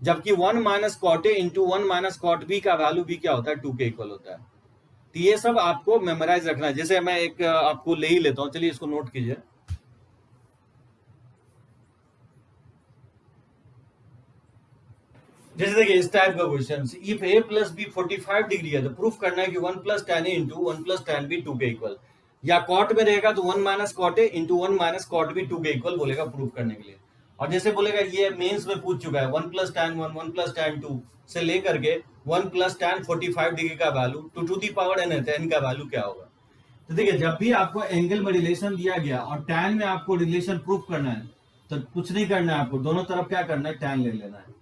जबकि 1 minus cot a into 1 minus cot b का वैल्यू भी क्या होता है, 2 के इक्वल होता है। तो ये सब आपको मेमोराइज रखना है। जैसे मैं एक आपको ले ही लेता हूं, चलिए इसको नोट कीजिए। जैसे देखिए इस टाइप का question, if a plus B 45 degree है तो प्रूफ करना है कि 1 plus tan a into 1 plus tan b 2 के इक्वल, या कॉट में रहेगा तो 1 minus cot a into 1 minus cot b 2 के इक्वल बोलेगा प्रूफ करने के लिए। और जैसे बोलेगा ये मेंस में पूछ चुका है 1 प्लस tan 1 1 प्लस tan 2 से लेकर के 1 प्लस tan 45 डिग्री का value to the power n है, तो n का वैल्यू क्या होगा। तो देखिए जब भी आपको एंगल में रिलेशन दिया गया और tan में आपको रिलेशन प्रूफ करना है तो कुछ नहीं करना है, आपको दोनों तरफ क्या करना है, tan ले लेना है।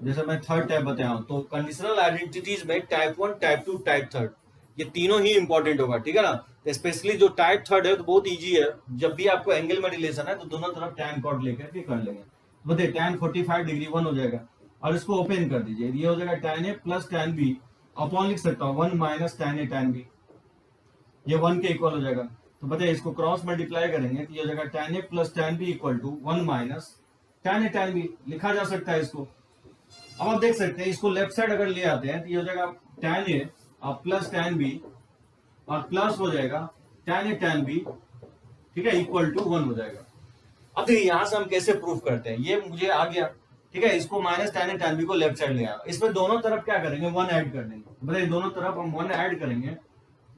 जैसे मैं थर्ड टाइप बताया हूं, तो कंडीशनल आइडेंटिटीज में टाइप 1 टाइप 2 टाइप थर्ड, ये तीनों ही इंपॉर्टेंट होगा। ठीक है ना, तो स्पेशली जो टाइप थर्ड है तो बहुत इजी है, जब भी आपको एंगल में रिलेशन है तो दोनों तरफ tan cot लेकर के कर लेंगे। तो बताइए tan 45 डिग्री 1 हो जाएगा, और इसको ओपन कर दीजिए, ये हो जाएगा tan a plus tan b, upon लिख सकता हूँ 1 minus tan a tan b, ये 1 के इक्वल हो जाएगा। तो बताइए इसको क्रॉस मल्टीप्लाई करेंगे तो ये हो जाएगा tan a plus tan b equal to 1 minus tan a tan b, लिखा जा सकता है इसको। अब आप देख सकते हैं इसको लेफ्ट साइड अगर ले आते हैं तो ये हो जाएगा tan a और प्लस tan b, और प्लस हो जाएगा tan a tan b, ठीक है, इक्वल टू 1 हो जाएगा। अब देखिए यहां से हम कैसे प्रूफ करते हैं, ये मुझे आ गया। ठीक है, इसको minus tan a tan b को लेफ्ट साइड ले आया, इसमें दोनों तरफ क्या करेंगे, 1 ऐड कर देंगे। बताइए दोनों तरफ हम 1 ऐड करेंगे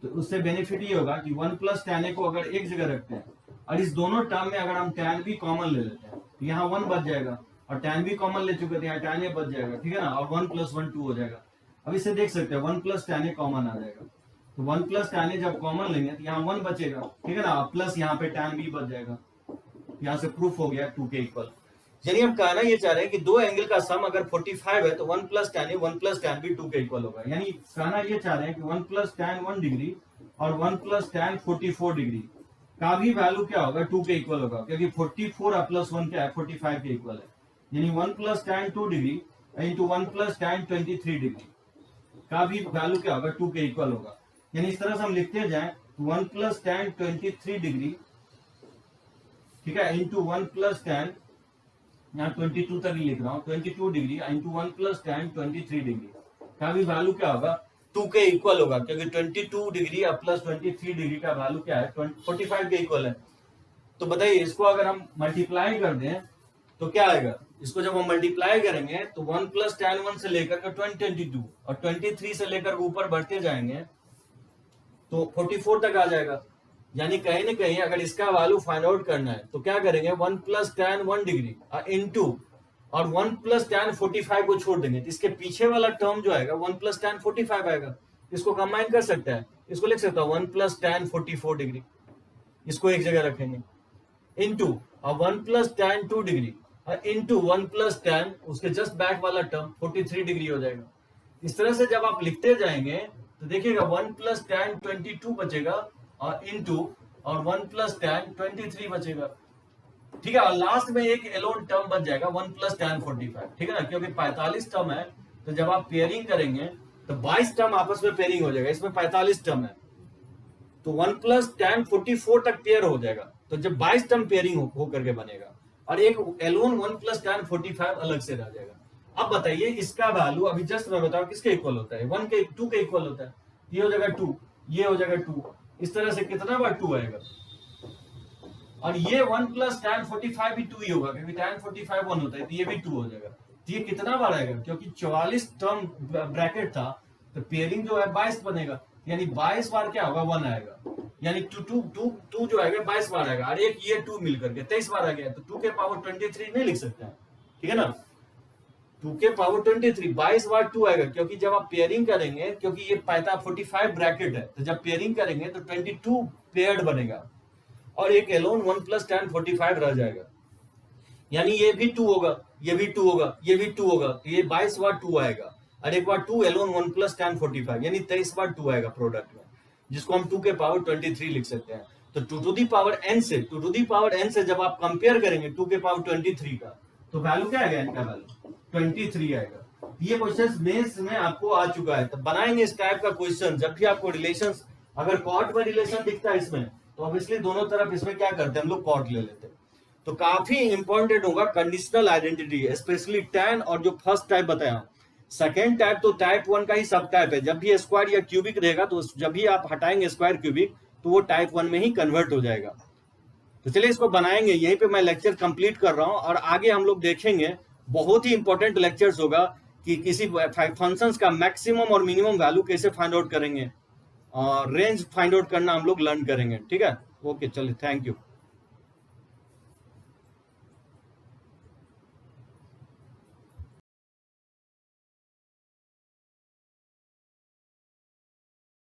तो उससे बेनिफिट ये होगा कि 1 प्लस tan a को अगर एक जगह रखते हैं और इस दोनों टर्म में अगर हम tan b कॉमन ले लेते हैं तो यहाँ 1 बच जाएगा, और tan b कॉमन ले चुके थे यहाँ tan a बच जाएगा। ठीक है ना, और 1 प्लस 1 2 हो जाएगा। अब इसे देख सकते हैं 1 प्लस tan a कॉमन आ जाएगा, तो 1 प्लस tan a जब कॉमन लेंगे तो यहाँ 1 बचेगा, ठीक है ना, प्लस यहाँ पे tan b बच जाएगा, यहाँ से प्रूफ हो गया 2 के इक्वल। यानी हम कहना ये चाह रहे हैं कि दो एंगल का सम अगर 45 है तो 1 plus tan a 1 plus tan b 2 के इक्वल होगा। यानी कहना ये चाह रहे हैं कि 1 प्लस tan 1 डिग्री और 1 प्लस tan 44 डिग्री का भी वैल्यू क्या होगा, 2 के इक्वल होगा, क्योंकि 44 प्लस 1 क्या है, 45 के इक्वल है। यानी 1 plus tan 2 degree into 1 plus tan 23 degree का भी वैल्यू क्या होगा, 2 के इक्वल होगा। यानी इस तरह से हम लिखते जाएं 1 प्लस tan 23 डिग्री, ठीक है, इंटू 1 प्लस tan, यहाँ 22 तक ही लिख रहा हूँ, 22 degree into 1 plus tan 23 degree का भी वैल्यू क्या होगा, 2 के इक्वल होगा, क्योंकि 22 डिग्री और प्लस 23 डिग्री का वैल्यू क्या है, 45 के इक्वल है। तो बताइए इसको अगर हम मल्टीप्लाई कर दें तो क्या आएगा, इसको जब हम मल्टीप्लाई करेंगे तो 1 प्लस tan 1 से लेकर के 22 और 23 से लेकर ऊपर बढ़ते जाएंगे तो 44 तक आ जाएगा। यानी कहीं ना कहीं अगर इसका वैल्यू फाइंड आउट करना है तो क्या करेंगे, 1 प्लस tan 1 डिग्री इंटू और 1 प्लस tan 45 को छोड़ देंगे, तो इसके पीछे वाला टर्म जो आएगा 1 प्लस tan 45 आएगा। इसको कंबाइन कर सकते हैं, इसको लिख सकता हूँ 1 प्लस tan 44 डिग्री, इसको एक जगह रखेंगे, इंटू और 1 plus tan 2 degree into 1 plus tan उसके जस्ट बैक वाला टर्म 43 डिग्री हो जाएगा। इस तरह से जब आप लिखते जाएंगे तो देखिएगा 1 प्लस tan 22 बचेगा और इंटू और 1 प्लस tan 23 बचेगा, ठीक है, और लास्ट में एक एलोन टर्म बच जाएगा 1 प्लस tan 45, ठीक है ना, क्योंकि 45 टर्म है तो जब आप पेयरिंग करेंगे तो 22 टर्म आपस में पेयरिंग हो जाएगा, इसमें 45 टर्म है तो 1 प्लस tan 44 तक पेयर हो जाएगा, तो जब 22 टर्म पेयरिंग हो करके बनेगा और एक एलोन 1 प्लस tan 45 अलग से रह जाएगा। अब बताइए इसका वैल्यू अभी जस्ट मैं बताऊं किसके इक्वल होता है, 2 के इक्वल होता है, ये हो जाएगा 2, ये हो जाएगा 2, इस तरह से कितना बार 2 आएगा, और ये 1 प्लस tan 45 भी 2 ही होगा, क्योंकि tan 45 1 होता है, तो ये भी 2 हो जाएगा। तो ये कितना बार आएगा, क्योंकि 44 टर्म ब्रैकेट था तो पेयरिंग जो है 22 बनेगा, यानी 22 बार क्या होगा, 1 आएगा, यानी 2 जो आएगा 22 बार आएगा, और एक ये 2 मिलकर के 23 बार आ गया, तो 2 के पावर 23 नहीं लिख सकते हैं, ठीक है ना, 2 के पावर 23 22 बार 2 आएगा, क्योंकि जब आप पेयरिंग करेंगे, क्योंकि ये 45 ब्रैकेट है, तो जब पेयरिंग करेंगे तो 22 पेयर्ड बनेगा और एक एलोन 1 प्लस tan 45 रह जाएगा, यानी ये भी 2 होगा, ये भी 2 होगा, ये भी 2 होगा, तो ये 22 बार 2 आएगा, और एक बार 2 एलोन 1 प्लस tan 45, यानी 23 बार 2 आएगा प्रोडक्ट में, जिसको हम 2 के पावर 23 लिख सकते हैं। तो 2 टू दी पावर n से जब आप कंपेयर करेंगे 2 के पावर 23 का, तो वैल्यू क्या आएगा, इनका वैल्यू 23 आएगा। ये क्वेश्चन मेंस में आपको आ चुका है, तो बनाएंगे इस टाइप का क्वेश्चन जब भी आपको रिलेशन, अगर कॉट में रिलेशन दिखता है इसमें तो ऑब्वियसली दोनों तरफ इसमें क्या करते हैं हम लोग कॉट ले लेते हैं। तो काफी इंपॉर्टेंट होगा कंडीशनल आइडेंटिटी, स्पेशली tan, और जो फर्स्ट टाइप बताया, सेकेंड टाइप तो टाइप 1 का ही सब टाइप है, जब भी स्क्वायर या क्यूबिक रहेगा तो जब भी आप हटाएंगे स्क्वायर क्यूबिक तो वो टाइप 1 में ही कन्वर्ट हो जाएगा। तो चलिए इसको बनाएंगे, यहीं पे मैं लेक्चर कंप्लीट कर रहा हूं, और आगे हम लोग देखेंगे बहुत ही इंपॉर्टेंट लेक्चर्स होगा कि किसी फंक्शंस का मैक्सिमम और मिनिमम वैल्यू कैसे फाइंड आउट करेंगे, और रेंज फाइंड आउट करना हम लोग लर्न करेंगे, ठीक है। ओके चलिए, थैंक यू।